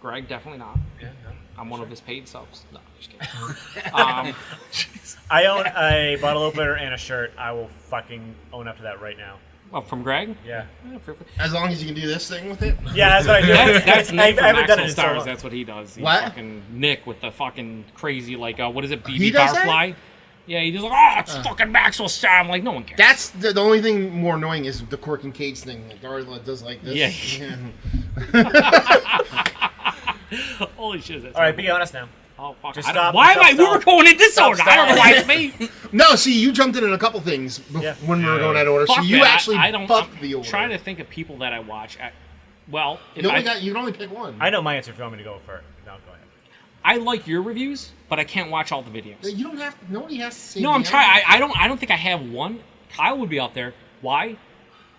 Greg, definitely not. Yeah, no. I'm one of his paid subs. No, just kidding. I own a bottle opener and a shirt. I will fucking own up to that right now. Well, from Greg? Yeah. Yeah, feel free. As long as you can do this thing with it. Yeah, that's what I do. That's Nick from I haven't done Maxwell it in so Stars. long. That's what he does. He What? Fucking Nick with the fucking crazy, like, what is it, He BB does that? Barfly? Yeah, he just like, oh, it's fucking Maxwell Star. I'm like, no one cares. That's the only thing more annoying is the cork and cage thing. Like Darla does like this. Yeah. Holy shit. That's All right, be honest now. Oh, fuck. Just I don't- stop- why am stop I? We were going in this Stop order. I don't know why it's stalling. me. No, see, you jumped in a couple things Yeah. when we were going out of order. Fuck, so you man, actually I don't. fucked I'm the order. trying to think of people that I watch. Well, if You I, can only pick one. I know my answer if you want me to go for it. No, go ahead. I like your reviews, but I can't watch all the videos. You don't have. Nobody has to say. No, I'm the trying. answer. I don't think I have one. Kyle would be out there. Why?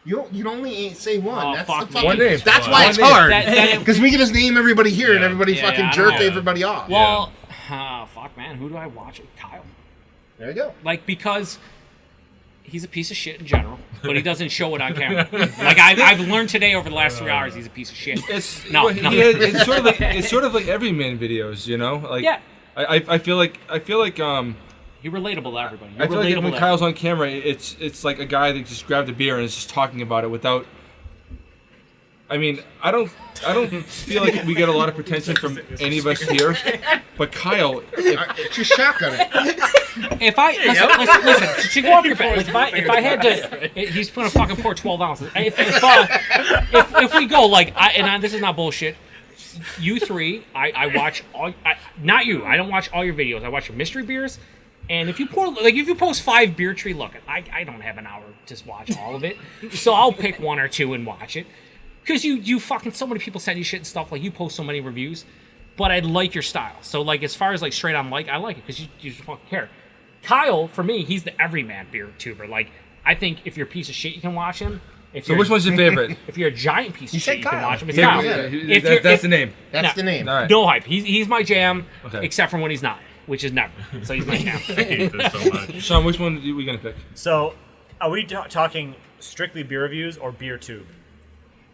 You only say one. Oh, That's fuck the me. fucking. One name. That's One why it's name. hard. That- Because we can just name everybody here and everybody Yeah, fucking I jerk know. everybody off. Well, fuck, man. Who do I watch? Kyle. There you go. Like, because he's a piece of shit in general, but he doesn't show it on camera. Like I've learned today over the last 3 hours, he's a piece of shit. It's No, well, no. it's sort of like everyman videos, you know. Like Yeah. I feel like He's relatable to everybody. You're I feel like relatable when to Kyle's on camera, it's like a guy that just grabbed a beer and is just talking about it without. I mean, I don't feel like we get a lot of attention from any of us here, but Kyle, Just shotgun it. If I listen, to go off your face, if I had to, he's gonna fucking pour 12 ounces. If we go like, this is not bullshit. You three, I watch all. Not you. I don't watch all your videos. I watch your mystery beers. And if you post 5 Beer Tree, look, I don't have an hour to just watch all of it. So I'll pick 1 or 2 and watch it. Because you fucking, so many people send you shit and stuff, like you post so many reviews. But I like your style. So like as far as like straight on I like it because you just fucking care. Kyle, for me, he's the everyman beer tuber. Like, I think if you're a piece of shit, you can watch him. so which one's your favorite? If you're a giant piece of said shit, you can Kyle. watch him. It's Yeah, Kyle. yeah. That's the name. That's the name. All right. No hype. He's my jam, Okay. except for when he's not, which is never. So he's my jam. I hate this so much. Sean, which one are we gonna pick? So, are we talking strictly beer reviews or beer tube?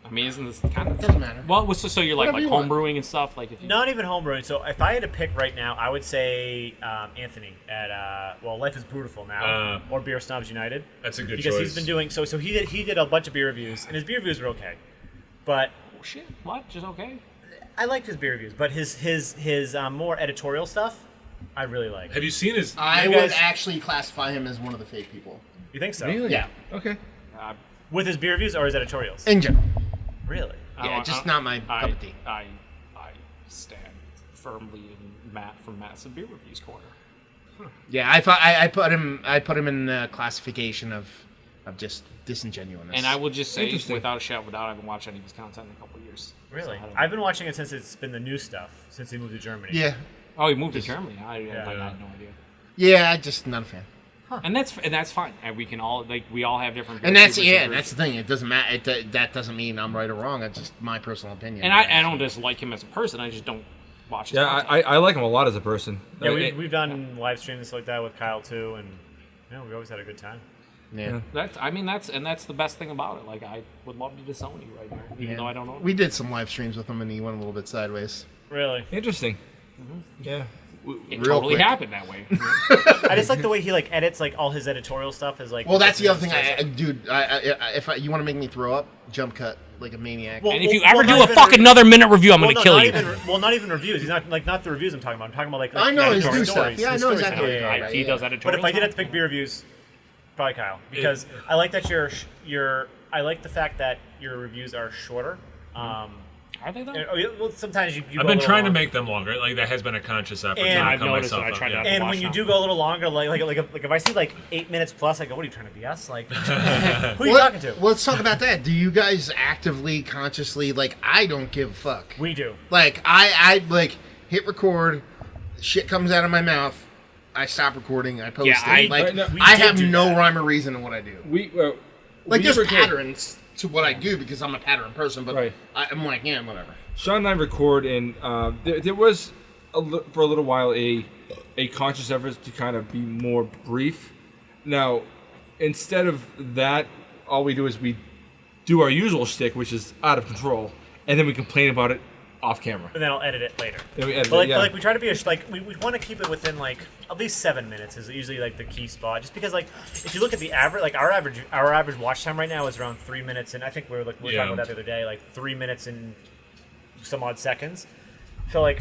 I mean, isn't this kind of Doesn't matter. well? So you're like Whatever you home want. brewing and stuff, like if you, Not even homebrewing. So, if I had to pick right now, I would say Anthony at Life is Beautiful now, or Beer Snobs United. That's a good because choice. he's been doing so. So he did a bunch of beer reviews, and his beer reviews were okay, but oh shit, what? Just okay? I liked his beer reviews. But his more editorial stuff, I really like. Have you seen his? I You would guys- actually classify him as one of the fake people. You think so? Really? Yeah. Okay. With his beer reviews or his editorials? In general. Really? Yeah, just not my cup of tea. I stand firmly in Matt from Massive Beer Reviews Corner. Yeah, I put him in the classification of just disingenuousness. And I will just say, Interesting. without a shadow of a doubt, I haven't watched any of his content in a couple of years. Really? So I don't I've know. been watching it since it's been the new stuff, since he moved to Germany. Yeah, Oh, he moved to Germany. I had no idea. yeah, I just not a fan. And that's fine. And we can all we all have different. And that's beer that's the thing. It doesn't matter. That doesn't mean I'm right or wrong. It's just my personal opinion. And I don't dislike him as a person. I just don't watch his Yeah, content. I like him a lot as a person. Yeah, It- we've done live streams like that with Kyle too, and we always had a good time. Yeah. That's the best thing about it. Like I would love to disown you right now, even though I don't know. We did some live streams with him, and he went a little bit sideways. Really? Interesting. Yeah. It real totally quick. happened that way. I just like the way he edits all his editorial stuff. Is like. Well, that's the other thing, dude. If you want to make me throw up, jump cut like a maniac. Well, And if you well, ever not do a even fucking another minute review, I'm Well, gonna no, kill not you. Even, not even reviews. He's not not the reviews I'm talking about. I'm talking about like I know his editorial new stuff. stories. Yeah, I His know stories. exactly what you're talking about. He does But editorial. if I did have to stuff. pick beer reviews, probably Kyle, because I like that you're. I like the fact that your reviews are shorter. Are they though? Well, sometimes you I've go a been little trying to long. make them longer. Like that has been a conscious effort And to I've cut noticed myself that. I up. tried to- Yeah. And watch when you now. do go a little longer, like if I see 8 minutes plus, I go, "What are you trying to BS? Like, who are you talking to?" Well, let's talk about that. Do you guys actively, consciously, I don't give a fuck. We do. I hit record, shit comes out of my mouth, I stop recording, I post Yeah, it. we I did have do no that. rhyme or reason in what I do. We There's record- patterns to what I do because I'm a pattern person, but Right. I'm like, yeah, whatever. Sean and I record, and there was for a little while a conscious effort to kind of be more brief. Now, instead of that, all we do is we do our usual shtick, which is out of control, and then we complain about it off camera. And then I'll edit it later. Then we edit But it, yeah. we try to be we want to keep it within at least 7 minutes is usually the key spot. Just because if you look at the average, our average watch time right now is around 3 minutes, and I think we were talking about that the other day, 3 minutes and some odd seconds. So and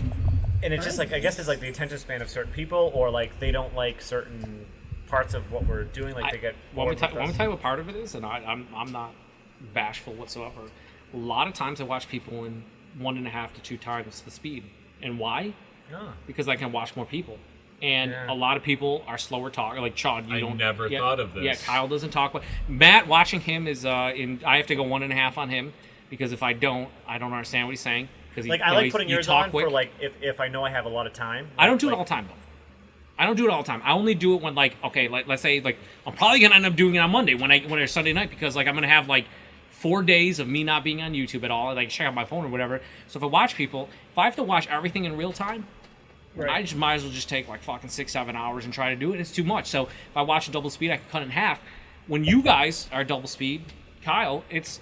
it's just I guess it's the attention span of certain people, or they don't like certain parts of what we're doing. They get. Want me bored to with tell us. you what part of it is? And I'm not bashful whatsoever. A lot of times I watch people in 1.5 to 2 times the speed. And why? Because I can watch more people. And a lot of people are slower talking. Like Chad, you I don't. never thought of this. Yeah, Kyle doesn't talk. Matt, watching him is I have to go 1.5 on him because if I don't understand what he's saying. Because I like putting yours on for if I know I have a lot of time. I don't do it all the time though. I don't do it all the time. I only do it when let's say I'm probably gonna end up doing it on Monday when it's Sunday night because I'm gonna have 4 days of me not being on YouTube at all, check out my phone or whatever. So if I watch people, if I have to watch everything in real time, I just might as well just take fucking 6-7 hours and try to do it. It's too much. So if I watch a double speed, I can cut it in half. When you guys are double speed, Kyle, it's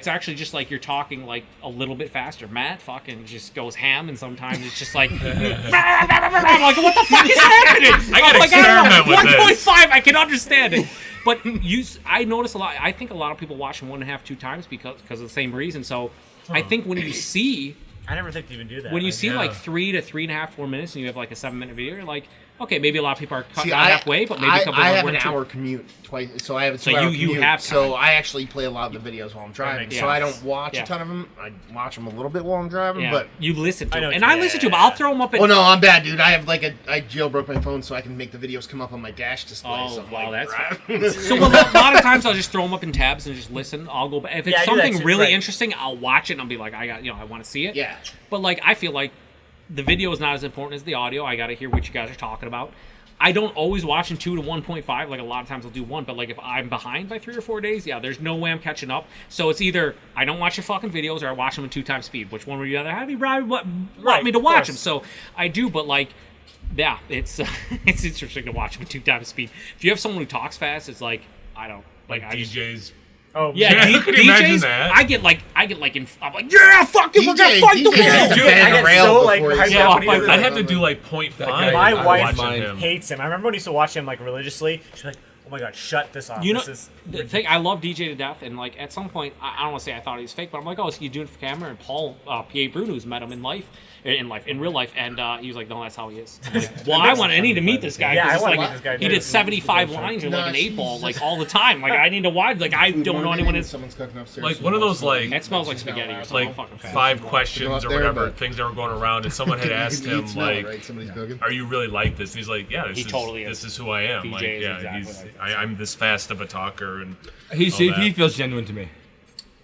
actually just you're talking a little bit faster. Matt fucking just goes ham, and sometimes it's just I'm like, what the fuck is happening? I gotta experiment with this. 1.5, I can understand it. But I notice a lot. I think a lot of people watch them 1.5, 2 times because of the same reason. So I think when you see I never think to even do that. when you see 3 to 3.5, 4 minutes, and you have a 7-minute video, you're like, okay, maybe a lot of people are cutting out halfway, but maybe a couple I of have them an are too. hour commute twice, so I have a So 2-hour you commute. have So time. I actually play a lot of the videos while I'm driving. Yeah. So I don't watch Yeah. a ton of them. I watch them a little bit while I'm driving, Yeah, but. you listen to I know them. what And you I mean. listen to them. I'll throw them up in... Oh no, I'm bad, dude. I have I jailbroke my phone so I can make the videos come up on my dash display. Oh, so I'm wow, that's driving. So a lot of times I'll just throw them up in tabs and just listen. I'll go back. If it's Yeah, I do that something too, really right. interesting, I'll watch it and I'll be like, I want to see it. Yeah. But I feel like the video is not as important as the audio. I got to hear what you guys are talking about. I don't always watch in 2 to 1.5. A lot of times I'll do 1. But if I'm behind by 3 or 4 days, there's no way I'm catching up. So it's either I don't watch your fucking videos or I watch them in 2 times speed. Which one would you rather have? You probably want me to of watch course. them. So I do, but yeah, it's it's interesting to watch them in 2 times speed. If you have someone who talks fast, it's I don't Like I just- DJs. Oh yeah, Could you imagine DJs. that? I get I'm like, yeah, fuck it, we're gonna fight the world. has to Dude, ban I the get rail so, before he hyped Yeah, up when he but does I'd it. have to do 0.5. guy- My wife watching him. hates him. I remember when I used to watch him religiously. She's like, "Oh my god, shut this off." You know, This is the thing, I love DJ to death, and at some point, I don't want to say I thought he was fake, but I'm like, oh, so you doing it for camera? And Paul, P.A. Bruno's met him in real life, and he was like, no, that's how he is. I'm like, well, I need to meet this guy. Yeah, 'cause I it's wanna meet this guy, He too. did 75 lines in an 8-ball, all the time. I need to watch. I don't know anyone. Someone's cooking upstairs. Like one of those That smells like spaghetti or something. like I'm fucking fat. 5 Go questions up or there, whatever but- things that were going around, and someone had asked him Right? Somebody's cooking. "Are you really like this?" And he's like, "Yeah, He totally is. this is who I am." DJ Like, is yeah, exactly he's like I'm this fast of a talker, and He all that. feels genuine to me.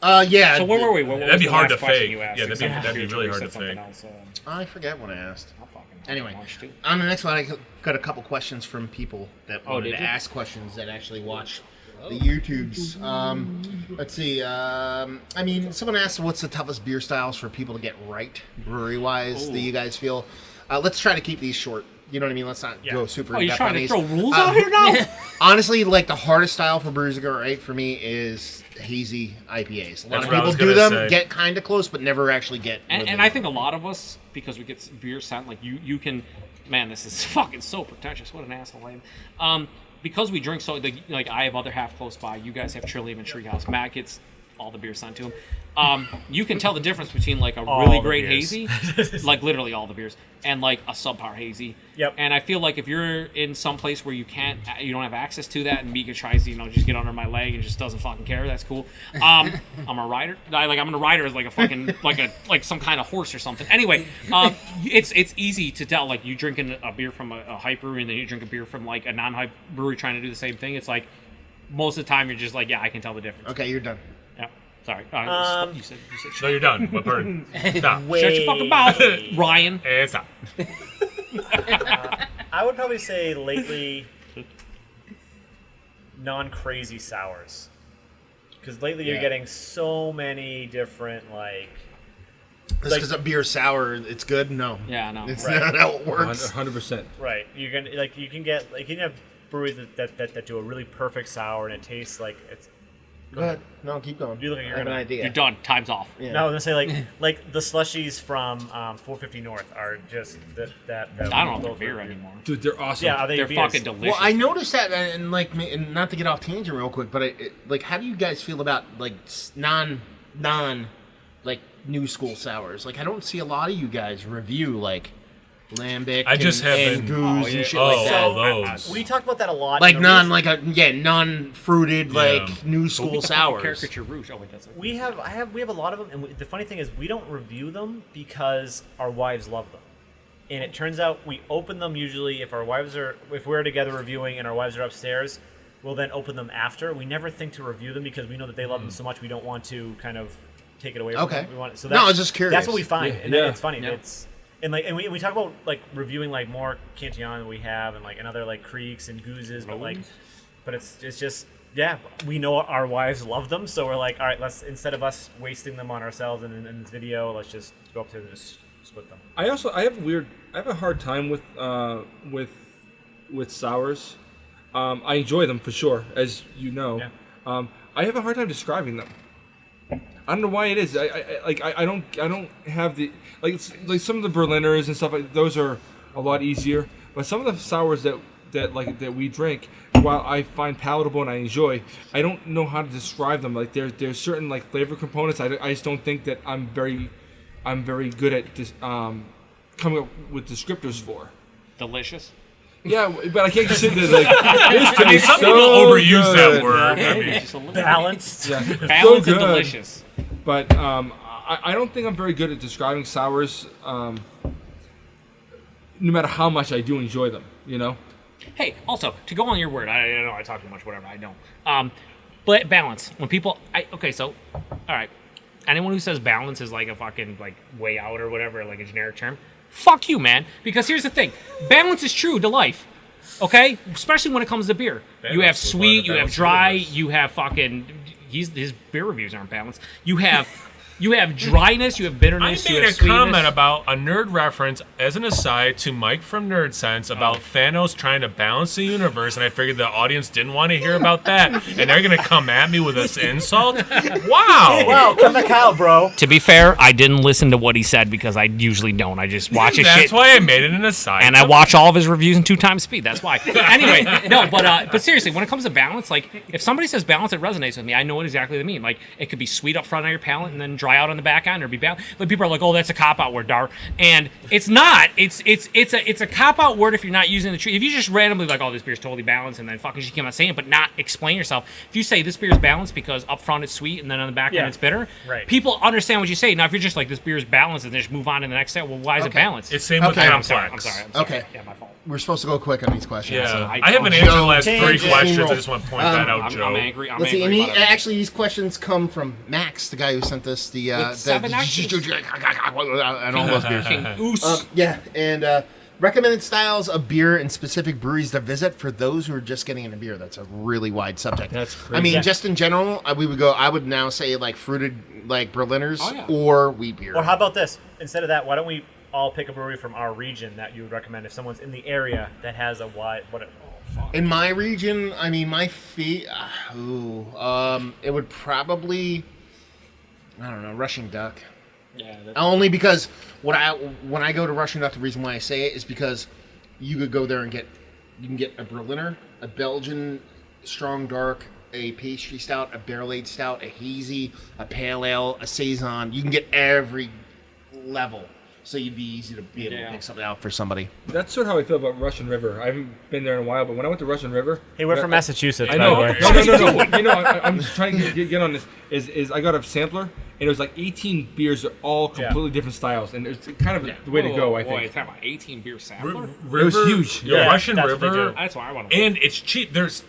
Yeah. So where were we? What That'd was be the hard last to question fake. you asked? Yeah, Except that'd be for really you hard said to something fake. else, I forget what I asked. I'll fucking Anyway, launch too. on the next one, I got a couple questions from people that wanted did to you? ask questions that actually watch the YouTubes. Let's see. I mean, someone asked, "What's the toughest beer styles for people to get right, brewery-wise, that you guys feel?" Let's try to keep these short. You know what I mean? Let's not go super. Oh, you're in-depth trying on to these. throw rules out here now? Honestly, like the hardest style for brewers to go right for me is hazy IPAs. A lot That's of what I people was do gonna them, say. get kind of close, but never actually get. And I think a lot of us, because we get beer sent, like you can, man, this is fucking so pretentious. What an asshole I am. Because we drink so, like I have other half close by. You guys have Trillium and Treehouse. Matt gets all the beer sent to him. You can tell the difference between like a really the great beers. hazy, like literally all the beers, and like a subpar hazy. Yep. And I feel like if you're in some place where you don't have access to that, and Mika tries to, just get under my leg and just doesn't fucking care, that's cool. I'm a rider. I'm gonna ride her as like a fucking like some kind of horse or something. Anyway, it's easy to tell. Like you drinking a beer from a hype brewery, and then you drink a beer from like a non-hype brewery trying to do the same thing. It's like most of the time you're just like, yeah, I can tell the difference. Okay, you're done. Yeah. Sorry. You said No, you're done. What part? Stop. shut your fucking mouth, Ryan. And stop. I would probably say lately, non-crazy sours, because lately you're getting so many different like. Just because a beer sour, it's good? No. Yeah, no. It's Right. not how it works. 100%. Right, you can have breweries that do a really perfect sour and it tastes like it's. Go ahead. No, keep going. You look like I you're have an gonna- idea. You're done. Time's off. Yeah. No, I was gonna say like the slushies from 450 North are just that. I don't know if they're beer anymore. Dude, they're awesome. Yeah, are they They're beers? fucking delicious. Well, I noticed that, and and not to get off tangent real quick, but like, how do you guys feel about like non like new school sours? Like, I don't see a lot of you guys review like lambic. I just and haven't- goose and shit like that. those. We talked about that a lot. Like in the non-fruited like new But school we can fucking sours. Caricature Rouge. Oh wait, that's it. We have a lot of them, and the funny thing is we don't review them because our wives love them. And it turns out we open them usually if we're together reviewing and our wives are upstairs, we'll then open them after. We never think to review them because we know that they love them so much we don't want to kind of take it away from Okay. them. We want so No, I was just curious. That's what we find, and Yeah. it's funny. Yeah. And we talk about like reviewing like more Cantillon that we have and like another like Creeks and Gooses, but it's just we know our wives love them, so we're like, all right, let's instead of us wasting them on ourselves in this video, let's just go up to them and just split them. I have a hard time with sours. I enjoy them for sure, as you know. Yeah. I have a hard time describing them. I don't know why it is. I don't have the like some of the Berliners and stuff like those are a lot easier. But some of the sours that we drink, while I find palatable and I enjoy, I don't know how to describe them. Like there's certain like flavor components I just don't think that I'm very good at coming up with descriptors for. Delicious. Yeah, but I can't just sit there like this I mean, tastes some so people overuse good. that word. I mean, Just a little Balanced. Yeah, Balanced so and good. delicious. But I don't think I'm very good at describing sours. No matter how much I do enjoy them, you know. Hey, also to go on your word, I know I talk too much. Whatever, I don't. But balance. When people, all right. Anyone who says balance is like a fucking like way out or whatever, like a generic term, fuck you, man. Because here's the thing: balance is true to life. Okay, especially when it comes to beer. You have Balance was one of sweet, the you have balanced dry, universe. you have fucking. His beer reviews aren't balanced. You have dryness, you have I bitterness, you made have a sweetness. comment about a nerd reference as an aside to Mike from Nerdsense about Thanos trying to balance the universe, and I figured the audience didn't want to hear about that, and they're gonna come at me with this insult. Wow! Wow, come to Kyle, bro. To be fair, I didn't listen to what he said because I usually don't. I just watch his That's shit. why I made it an aside. And I watch all of his reviews in 2 times speed. That's why. Anyway, no, but seriously, when it comes to balance, like if somebody says balance, it resonates with me. I know what exactly they mean. Like it could be sweet up front on your palate and then dry out on the back end or be balanced. But people are like, oh, that's a cop out word, Dar. And it's not. It's a cop out word if you're not using the tree. If you just randomly like, oh, this beer's totally balanced, and then fucking just keep on saying it, but not explain yourself. If you say this beer's balanced because up front it's sweet and then on the back end it's bitter, right. People understand what you say. Now, if you're just like, this beer's balanced and then just move on to the next step, well, why is it balanced? It's same with I'm complex. sorry. Okay. Yeah, my fault. We're supposed to go quick on these questions. Yeah, so. I haven't answered the last 3 change questions. it. I just want to point that out, Joe. I'm angry. Let's see. And about everything. actually, these questions come from Max, the guy who sent us the. With 7 X's. and all those beers. King Oos. Yeah, and recommended styles of beer and specific breweries to visit for those who are just getting into beer. That's a really wide subject. That's crazy. I mean, Yeah. just in general, we would go. I would now say like fruited, like Berliners Oh, yeah. or wheat beer. Or how about this? Instead of that, why don't we all pick a brewery from our region that you would recommend if someone's in the area that has a wide In my region, I mean, my feet. It would probably, I don't know, Rushing Duck. Yeah, Only because when I go to Rushing Duck, the reason why I say it is because you could go there and you can get a Berliner, a Belgian strong dark, a pastry stout, a barrel aged stout, a hazy, a pale ale, a saison. You can get every level. So you'd be easy to be able to pick something out for somebody. That's sort of how I feel about Russian River. I haven't been there in a while, but when I went to Russian River, Hey, we're from Massachusetts. I by know. the way. No. You know, I'm just trying to get on this. Is I got a sampler, and it was like 18 beers, are all completely different styles, and it's kind of the way to go. I think. You're talking about 18 beer sampler? River, It was huge. Yeah, Russian that's what they River. do. That's why I want to. And it's cheap. There's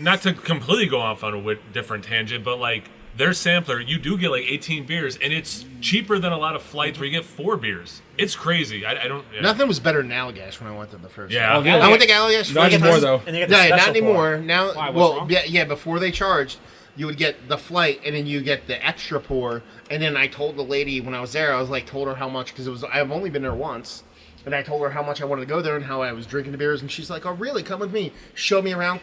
not to completely go off on a different tangent, but like their sampler, you do get like 18 beers, and it's cheaper than a lot of flights where you get 4 beers. It's crazy. I don't. Yeah. Nothing was better than Allagash when I went to the first. Yeah. time. I went to Allagash. Not anymore though. And you get the Yeah, not special anymore. pour. Now, Why, what's wrong? yeah. Before they charged, you would get the flight, and then you get the extra pour. And then I told the lady when I was there, I was like, told her how much because I've only been there once, and I told her how much I wanted to go there and how I was drinking the beers, and she's like, "Oh, really? Come with me." Showed me around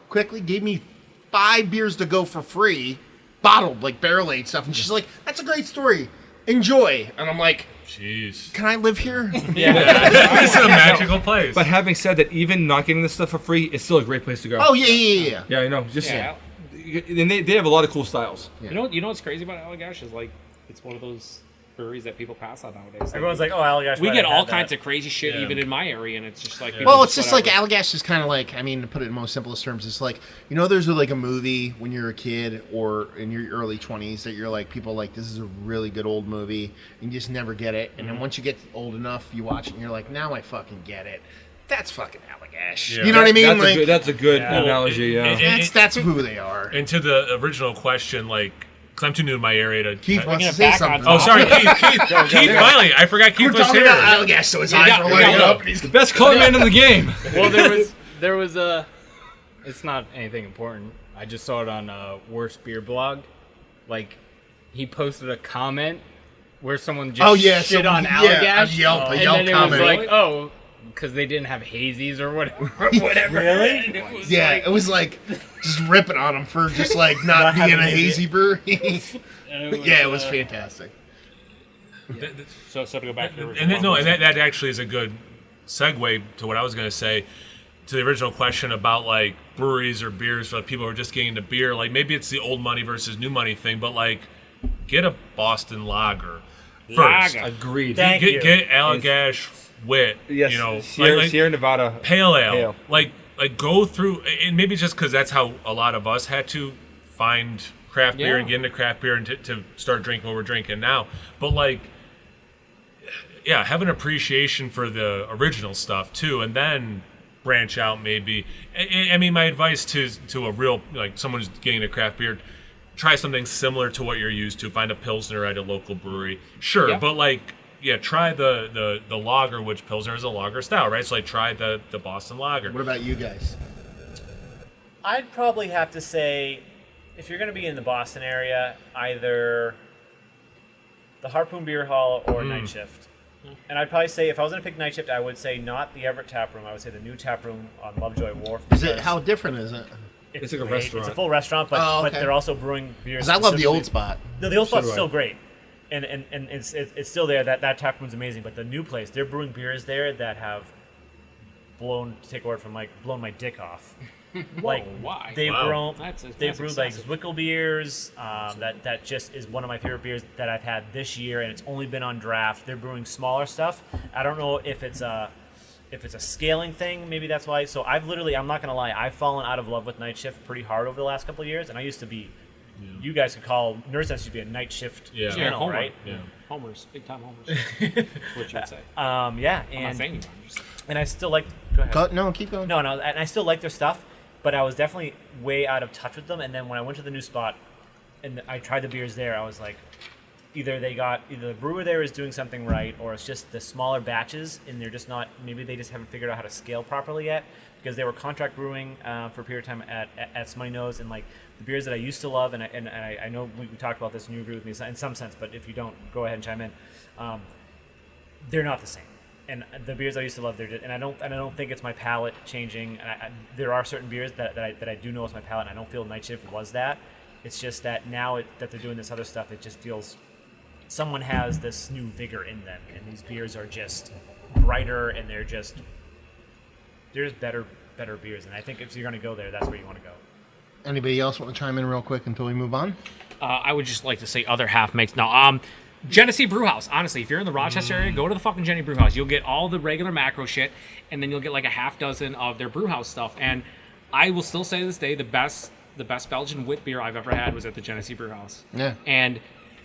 quickly, gave me 5 beers to go for free, bottled like barrel aged stuff, and she's like, "That's a great story. Enjoy." And I'm like, Jeez. "Can I live here?" This is a magical place. But having said that, even not getting this stuff for free is still a great place to go. Oh yeah. Yeah, I know. Just Yeah. and they have a lot of cool styles. You know what's crazy about Allagash is like it's one of those breweries that people pass on nowadays. Everyone's like, oh, Allagash. we might get have all had that. kinds of crazy shit Yeah. even in my area, and it's just like Well, it's just like whatever. Allagash is kind of like, I mean, to put it in most simplest terms, it's like, there's like a movie when you're a kid or in your early 20s that you're like, people like, this is a really good old movie, and you just never get it. And then once you get old enough, you watch it and you're like, now I fucking get it. That's fucking Allagash. Yeah. You know what I mean? That's a good Yeah. analogy. Yeah. And- That's who they are. And to the original question, like, because I'm too new to my area to. Keith wants to it say back on something. Oh, sorry, Keith. Finally, I forgot Keith We're was talking here. about Allagash, so his eyes are we lighting got up. And he's The best color man in the game. Well, there was a. It's not anything important. I just saw it on a Worst Beer blog. Like, he posted a comment where someone just shit on Allagash. a Yelp and comment. then it was like, oh, because they didn't have hazies or whatever. Really? And it was Yeah, like, it was like just ripping on him for just like not being having a it. hazy brewery. and Yeah, it was fantastic. So to go back to your And that actually is a good segue to what I was going to say, to the original question about like breweries or beers for people who are just getting into beer. Like maybe it's the old money versus new money thing, but like get a Boston lager first. Lager. Agreed. Thank you. Get Allagash wit. Yes. You know, Sierra Nevada. pale ale. Ale. Like go through, and maybe just because that's how a lot of us had to find craft beer and get into craft beer and to start drinking what we're drinking now. But like, yeah, have an appreciation for the original stuff too, and then branch out maybe. I mean, my advice to a real, like someone who's getting a craft beer, try something similar to what you're used to. Find a Pilsner at a local brewery. Sure, Yeah. but like, yeah, try the lager, which Pilsner is a lager style, right? So like try the Boston lager. What about you guys? I'd probably have to say, if you're going to be in the Boston area, either the Harpoon Beer Hall or Night Shift. And I'd probably say, if I was going to pick Night Shift, I would say not the Everett Tap Room. I would say the new tap room on Lovejoy Wharf. Is it because how different is it? It's like a great. restaurant. It's a full restaurant, but, Oh, but okay. they're also brewing beers. Because I love the old specifically- spot. No, the old spot's do I. still great, and it's still there. That tap room's amazing. But the new place, they're brewing beers there that have blown my dick off. Like why? they Wow. they brewed like Zwickel beers. That just is one of my favorite beers that I've had this year, and it's only been on draft. They're brewing smaller stuff. I don't know if it's a scaling thing. Maybe that's why. So I'm not gonna lie, I've fallen out of love with Night Shift pretty hard over the last couple of years, and I used to be. You guys could call Nerdsense used to be a Night Shift channel, Homer. right? Yeah. Homers, big time homers. That's what you would say. Yeah, I'm not and saying you are, I'm just and I still like. Go ahead. No, keep going. No, and I still like their stuff, but I was definitely way out of touch with them. And then when I went to the new spot, and I tried the beers there, I was like, either the brewer there is doing something right, or it's just the smaller batches, and they're just not. Maybe they just haven't figured out how to scale properly yet, because they were contract brewing for a period of time at Smutty Nose, and like the beers that I used to love, and I know we talked about this, and you agree with me in some sense, but if you don't, go ahead and chime in. They're not the same. And the beers I used to love, and I don't think it's my palate changing. And there are certain beers that I do know is my palate, and I don't feel Night Shift was that. It's just that now that they're doing this other stuff, it just feels someone has this new vigor in them, and these beers are just brighter, and they're just better beers. And I think if you're going to go there, that's where you want to go. Anybody else want to chime in real quick until we move on? I would just like to say other half makes no. Genesee Brewhouse. Honestly, if you're in the Rochester area, go to the fucking Jenny Brewhouse. You'll get all the regular macro shit, and then you'll get like a half dozen of their brewhouse stuff. And I will still say to this day, the best Belgian wit beer I've ever had was at the Genesee Brewhouse. Yeah. And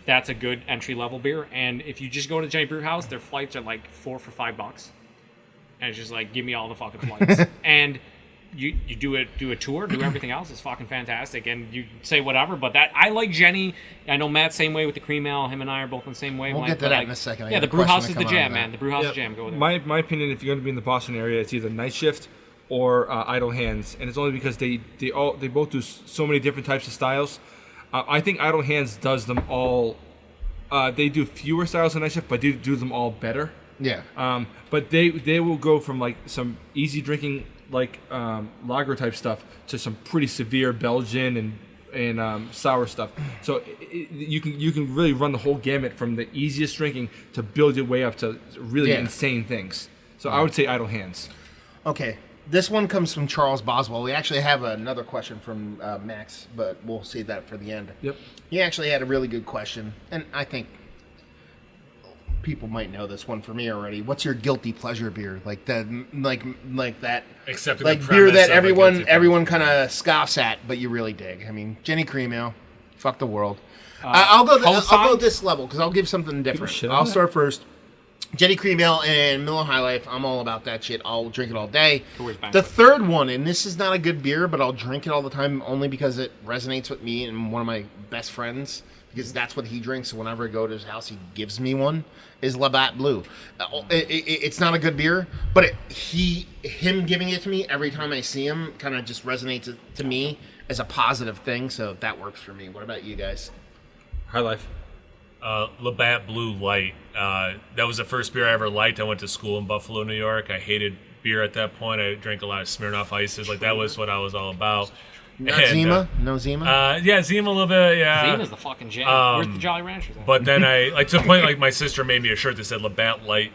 that's a good entry level beer. And if you just go to the Jenny Brewhouse, their flights are like $4 for $5, and it's just like, give me all the fucking flights. And you do a tour, do everything else. It's fucking fantastic, and you say whatever. But that I like Jenny. I know Matt's same way with the cream ale. Him and I are both in the same way. We'll get to that in a second. Yeah, the brew house is the jam, man. The brew house is the jam. Go there. My opinion, if you're going to be in the Boston area, it's either Night Shift or Idle Hands, and it's only because they both do so many different types of styles. I think Idle Hands does them all. They do fewer styles than Night Shift, but they do them all better. Yeah. But they will go from like some easy drinking like lager type stuff to some pretty severe Belgian and sour stuff. So you can really run the whole gamut from the easiest drinking to build your way up to really insane things. So I would say Idle Hands. Okay. This one comes from Charles Boswell. We actually have another question from Max, but we'll save that for the end. Yep. He actually had a really good question, and I think people might know this one for me already. What's your guilty pleasure beer? Like that, like that, Accepting like the beer premise that of a guilty everyone kind of scoffs at, but you really dig. I mean, Jenny Cream Ale, fuck the world. I'll go this level because I'll give something different. I'll start first. Jenny Cream Ale and Miller High Life, I'm all about that shit. I'll drink it all day. The third one, and this is not a good beer, but I'll drink it all the time only because it resonates with me and one of my best friends, because that's what he drinks. So whenever I go to his house, he gives me one, is Labatt Blue. It's not a good beer, but him giving it to me every time I see him kind of just resonates to me as a positive thing, so that works for me. What about you guys? High Life. Labatt Blue Light. That was the first beer I ever liked. I went to school in Buffalo, New York. I hated beer at that point. I drank a lot of Smirnoff Ices. Like, that was what I was all about. Zima? No Zima? Yeah, Zima a little bit, yeah. Zima's the fucking jam. Where's the Jolly Ranchers at? But then to the point, like, my sister made me a shirt that said Labatt Light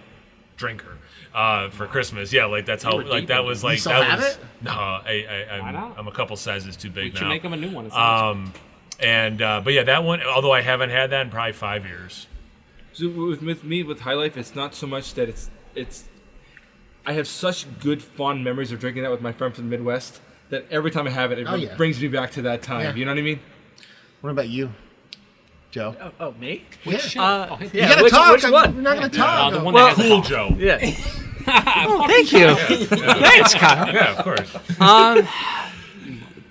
Drinker for Christmas. Yeah, like, that's how, like, that was, like, you still have it? No, I'm a couple sizes too big we now. should make them a new one. But yeah, that one, although I haven't had that in probably 5 years. So with me, with High Life, it's not so much that it's. I have such good fond memories of drinking that with my friend from the Midwest that every time I have it, it brings me back to that time. Yeah. You know what I mean? What about you, Joe? Oh, me? Yeah. Yeah, You gotta which talk. one? We're not gonna talk. the one that has the Cool top. Joe. Yeah. Oh, thank you. Thanks, Kyle. Yeah, of course.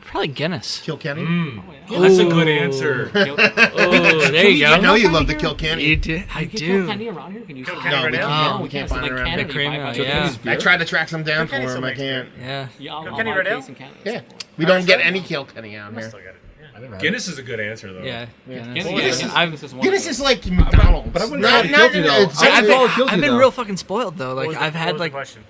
Probably Guinness. Kilkenny. That's a good answer. Oh, there you I go. know you love the Kilkenny. You do. I Can you do. get Kenny around here? Can you? No, we can't find it around here. The cream ale, yeah. I tried to track some down for Kilkenny him. still I makes can't. Yeah. Kilkenny Red Ale? Yeah. We don't get any Kilkenny out here. Still got it. Yeah. Guinness is a good answer, though. Yeah. Guinness is like McDonald's. But I wouldn't call it guilty, though. I've been real fucking spoiled though. Like I've had what was like the question?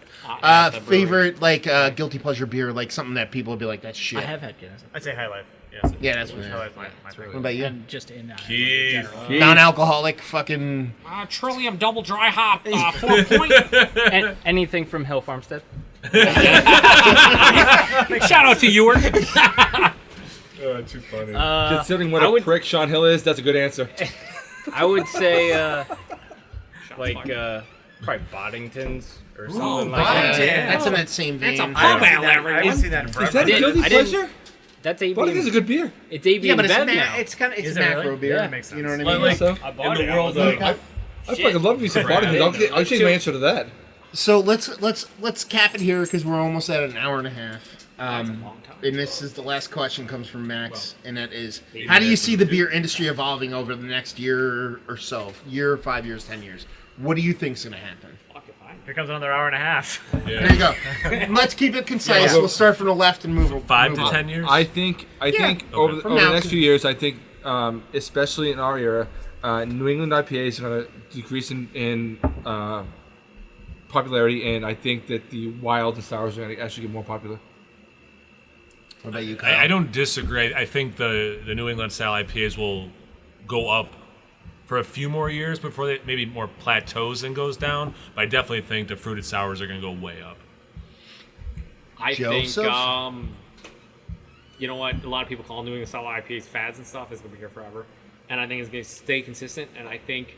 favorite like guilty pleasure beer, like something that people would be like, that's shit. I have had Guinness. I'd say High Life. Yeah. Yeah, that's what. High Life, my favorite. What about you? And just in that. Keith. Non-alcoholic, fucking. Trillium double dry hop, 4 point. Anything from Hill Farmstead? Shout out to Ewart. Too funny. Considering what a prick Sean Hill is, that's a good answer. I would say, probably Boddington's or something like that. That's in that same vein. That's a pub ale, I haven't seen that in Is forever. that a guilty pleasure? That's AB. Boddington's a good beer. It's AB Yeah, but and it's, Bev now. it's kind of Is it macro really? beer. Yeah, that makes sense. You know what I mean? Like, So, I bought in it. the I world was like, of I fucking love me some Boddington. I'll change my answer to that. So let's cap it here because we're almost at an hour and a half. And this is the last question comes from Max, and that is, how do you see the beer industry evolving over the next year or so? Year, 5 years, 10 years? What do you think's going to happen? Here comes another hour and a half. There you go. Let's keep it concise. We'll start from the left and move 5 move to up. 10 years. I think over From the now next to- few years, I think, especially in our era, New England IPAs are going to decrease in popularity, and I think that the wild and sours are going to actually get more popular. What about you, Kyle? I don't disagree. I think the New England style IPAs will go up for a few more years before they maybe more plateaus and goes down. But I definitely think the fruited sours are going to go way up. I Joseph? think, you know what? A lot of people call New England style IPAs fads and stuff. It's going to be here forever. And I think it's going to stay consistent. And I think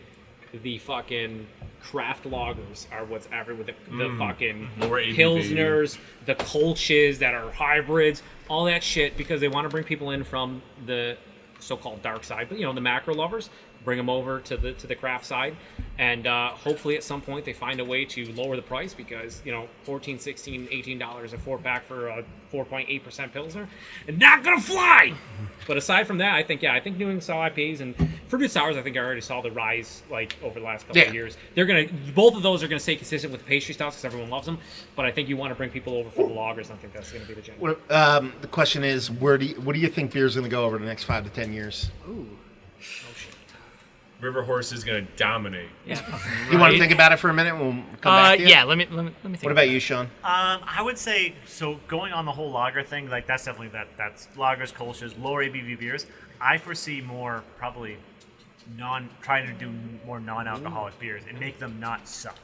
the fucking craft lagers are what's after with the fucking More ABV. Pilsners, the Kolsch's that are hybrids, all that shit, because they want to bring people in from the so-called dark side, but the macro lovers, bring them over to the craft side, and hopefully at some point they find a way to lower the price, because $14, $16, $18 a 4-pack for a 4.8% Pilsner, and not gonna fly. But aside from that, I think New England style IPAs and fruited sours, I think I already saw the rise over the last couple of years. Both of those are gonna stay consistent with the pastry styles because everyone loves them. But I think you want to bring people over for the lagers. And I think that's gonna be the jam. The question is, what do you think beer is going to go over the next 5 to 10 years? River Horse is going to dominate. You want to think about it for a minute? We'll come back to you. Yeah, let me think. What about you, Sean? I would say, so going on the whole lager thing, like that's definitely that's lagers, Kolsch's, lower ABV beers. I foresee more probably trying to do more non-alcoholic beers and make them not suck.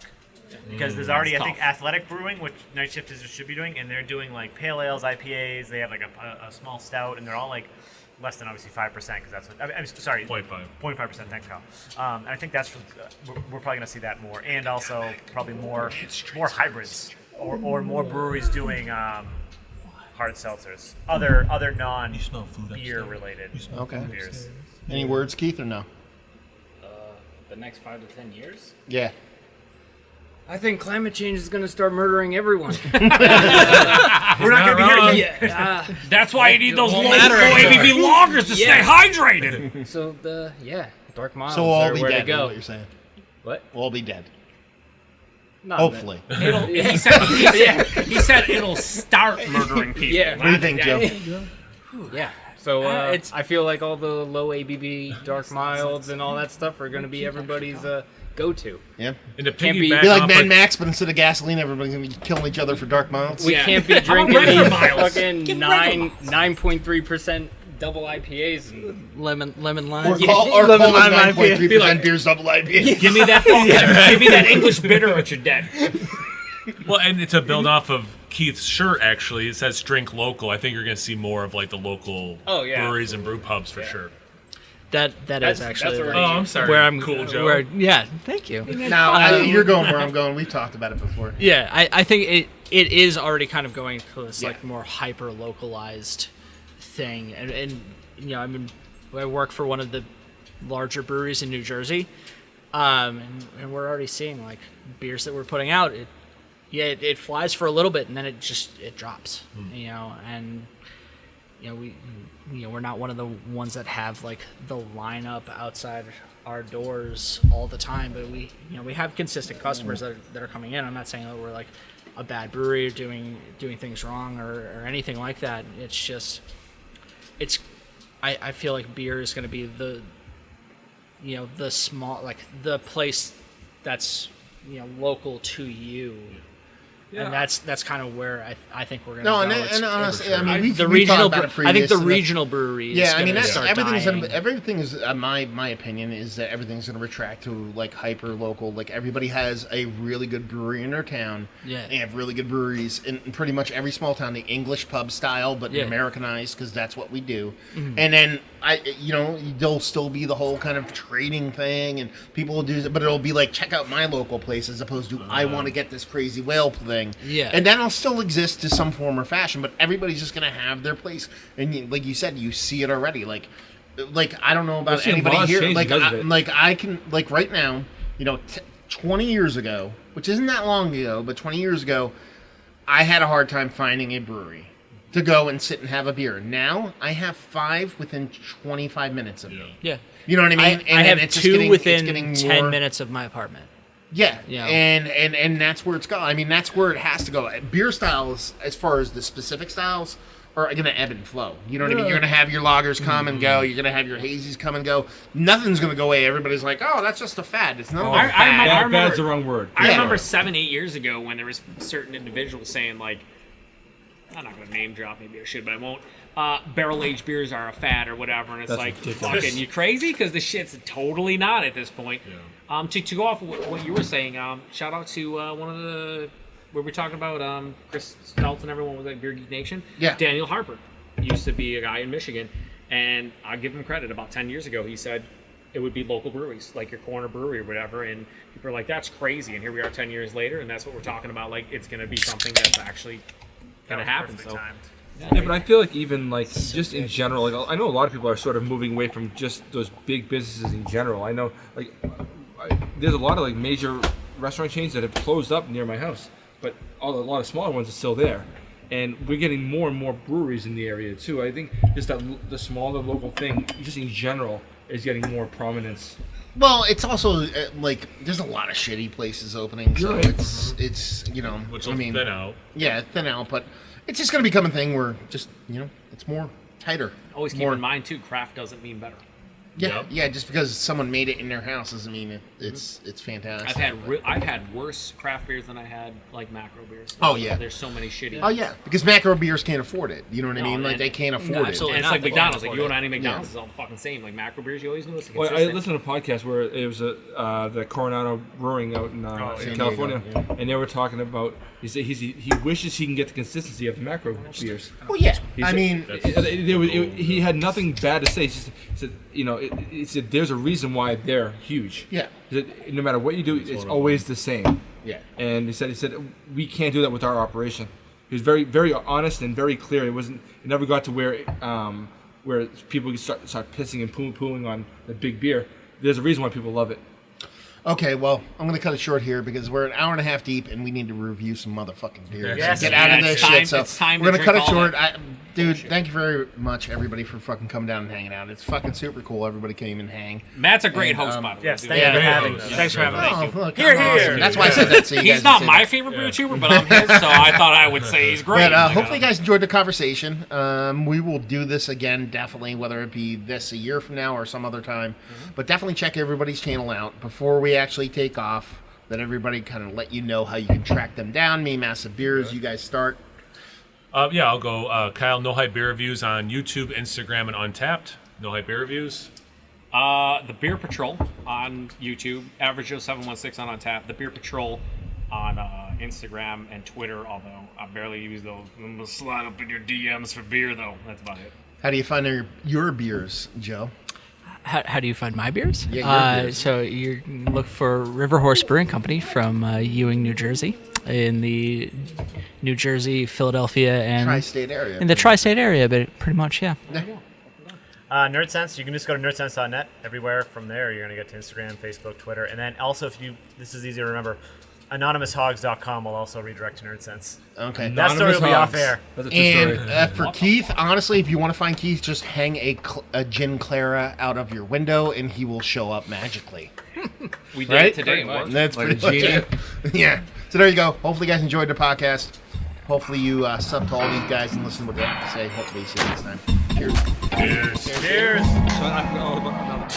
Because there's already, I think, Athletic Brewing, which Night Shifters should be doing, and they're doing like pale ales, IPAs. They have like a small stout, and they're all like less than obviously 5%, because that's what I'm sorry, 0.5%. Thanks, Kyle. And I think that's we're probably gonna see that more, and also probably more hybrids or more breweries doing hard seltzers, other non-beer related beers. Any words, Keith, or no? the next 5 to 10 years? Yeah. I think climate change is going to start murdering everyone. We're not going to be here. Yeah. That's why you need those low ABV lagers to stay hydrated. So dark miles So we'll all are be where dead, to is go. what you're saying. What? We'll all be dead. Not Hopefully. He said it'll start murdering people. Yeah. What do you think, Joe? Yeah. So It's- I feel like all the low ABV, dark milds, and all that stuff are going to be everybody's go-to. Yeah. And to Can't be- piggyback Be like off Mad Max, but instead of gasoline, everybody's going to be killing each other for dark miles. We Yeah. can't be drinking regular these miles. fucking Give regular 9.3% double IPAs and lemon lime. Or call it Lemon lime 9.3% beers double IPA. Give me that give me that English bitter or you're dead. Well, and to build off of Keith's shirt, actually, it says "Drink Local." I think you're going to see more of like the local breweries and brew pubs for sure. That is actually already- Oh, I'm sorry. where I'm Cool, Joe. Yeah, thank you. Now, you're going where I'm going. We've talked about it before. Yeah, I think it is already kind of going to this like more hyper localized thing, and I work for one of the larger breweries in New Jersey, and we're already seeing like beers that we're putting out. It flies for a little bit and then it drops, and we're not one of the ones that have like the lineup outside our doors all the time, but we have consistent customers that are coming in. I'm not saying that we're like a bad brewery or doing things wrong or anything like that. It's just I feel like beer is going to be the small, like the place that's local to you, And that's kind of where I think we're going No, to go. and honestly, I mean, I we've the talked regional. about it I think the previously, regional brewery. Is Yeah, I mean, gonna that's start everything's dying. everything is my opinion is that everything's going to retract to like hyper local. Like everybody has a really good brewery in their town. Yeah. They have really good breweries in pretty much every small town, the English pub style, but Yeah. Americanized because that's what we do. Mm-hmm. And then there'll still be the whole kind of trading thing, and people will do, but it'll be like check out my local place as opposed to I want to get this crazy whale thing. Yeah. And that'll still exist to some form or fashion, but everybody's just going to have their place. And like you said, you see it already. Like I don't know about seeing anybody laws here. change Like because of it. I can right now, 20 years ago, which isn't that long ago, but 20 years ago, I had a hard time finding a brewery to go and sit and have a beer. Now I have 5 within 25 minutes of me. Yeah. You know what I mean? I have it's just 2 getting- it's within getting 10 more- minutes of my apartment. Yeah, Yeah. and that's where it's going. I mean, that's where it has to go. Beer styles, as far as the specific styles, are going to ebb and flow. You know what I mean? You're going to have your lagers come and go. You're going to have your hazies come and go. Nothing's going to go away. Everybody's like, oh, that's just a fad. It's not a fad. I remember- Bad's the wrong word. I Yeah. remember 7-8 years ago when there was certain individuals saying like, I'm not going to name drop, maybe I should, but I won't. Barrel-aged beers are a fad or whatever, and it's That's like, ridiculous. fucking, you crazy? Because the shit's totally not at this point. To go off what you were saying, shout out to one of the, where we're talking about Chris Stultz and everyone was at Beer Geek Nation. Yeah. Daniel Harper used to be a guy in Michigan, and I give him credit. About 10 years ago, he said it would be local breweries, like your corner brewery or whatever, and people are like, that's crazy. And here we are 10 years later, and that's what we're talking about. Like, it's going to be something that's actually going to happen. So. Yeah, but I feel like even like just in general, like I know a lot of people are sort of moving away from just those big businesses in general. I know like there's a lot of like major restaurant chains that have closed up near my house, but a lot of smaller ones are still there. And we're getting more and more breweries in the area too. I think just that the smaller local thing, just in general, is getting more prominence. Well, it's also like there's a lot of shitty places opening, so Right. it's Which I will mean, thin out. yeah, thin out, but it's just going to become a thing where just it's more tighter. Always keep more, in mind, too, craft doesn't mean better. Yeah, Yep. yeah. Just because someone made it in their house doesn't mean it's fantastic. I've had worse craft beers than I had like macro beers. Oh, yeah. There's so many shitty. Oh yeah, because macro beers can't afford it. You know what I No, mean? Like and- they can't afford No, it. absolutely. And it's not like the McDonald's. quality. Like you and I need McDonald's Yeah. is all the fucking same. Like macro beers, you always know it's Well, I consistent. listened to a podcast where it was the Coronado Brewing out in San California, Diego, yeah. and they were talking about he wishes he can get the consistency of the macro beers. Well, yeah. He I said- mean, he had nothing bad to say. He said, he said there's a reason why they're huge. Yeah. He said, no matter what you do, it's always the same. yeah. And he said we can't do that with our operation. He was very, very honest and very clear. It never got to where people start pissing and pooing on the big beer. There's a reason why people love it. Okay, well, I'm going to cut it short here because we're an hour and a half deep and we need to review some motherfucking beers. Yes. Get out of Yeah, this it's time- shit. So it's time we're to going to cut drink it all short. Dude, thank you very much, everybody, for fucking coming down and hanging out. It's fucking super cool. Everybody came and hang. Matt's a great And, host, by the way. Yes, dude. thank you for great having host. me. Thanks for having Oh, look, Here, I'm here. awesome. That's why I said that. So you guys He's not would say my that. favorite YouTuber, but I'm his, so I thought I would say he's great. But Like, hopefully you guys enjoyed the conversation. We will do this again, definitely, whether it be this a year from now or some other time. But definitely check everybody's channel out before we actually take off. Let everybody kind of let you know how you can track them down. Me, Massive Beers, you guys start. Yeah, I'll go. Kyle, No Hype Beer Reviews on YouTube, Instagram, and Untapped. No Hype Beer Reviews. The Beer PaTroll on YouTube, Average Joe 716 on Tap, the Beer PaTroll on Instagram and Twitter, although I barely use those. I'm gonna slide up in your DMs for beer, though. That's about it. How do you find your beers, Joe? How do you find my beers? Yeah, your beers. So you look for River Horse Brewing Company from Ewing, New Jersey, in the New Jersey, Philadelphia, and Tri-state area. in the tri-state area, but pretty much, yeah. Nerdsense, you can just go to nerdsense.net. Everywhere from there, you're going to get to Instagram, Facebook, Twitter. And then also, this is easy to remember, anonymoushogs.com will also redirect to Nerdsense. Okay. That story will be off air. That's a true And story. for Keith, honestly, if you want to find Keith, just hang a gin Clara out of your window, and he will show up magically. We did Right? it today. It worked. That's Like pretty a much genie? it. Yeah. So there you go. Hopefully, you guys enjoyed the podcast. Hopefully, you sub to all these guys and listen to what they have to say. Hopefully, see you next time. Cheers. Cheers. Cheers. So I forgot all about another.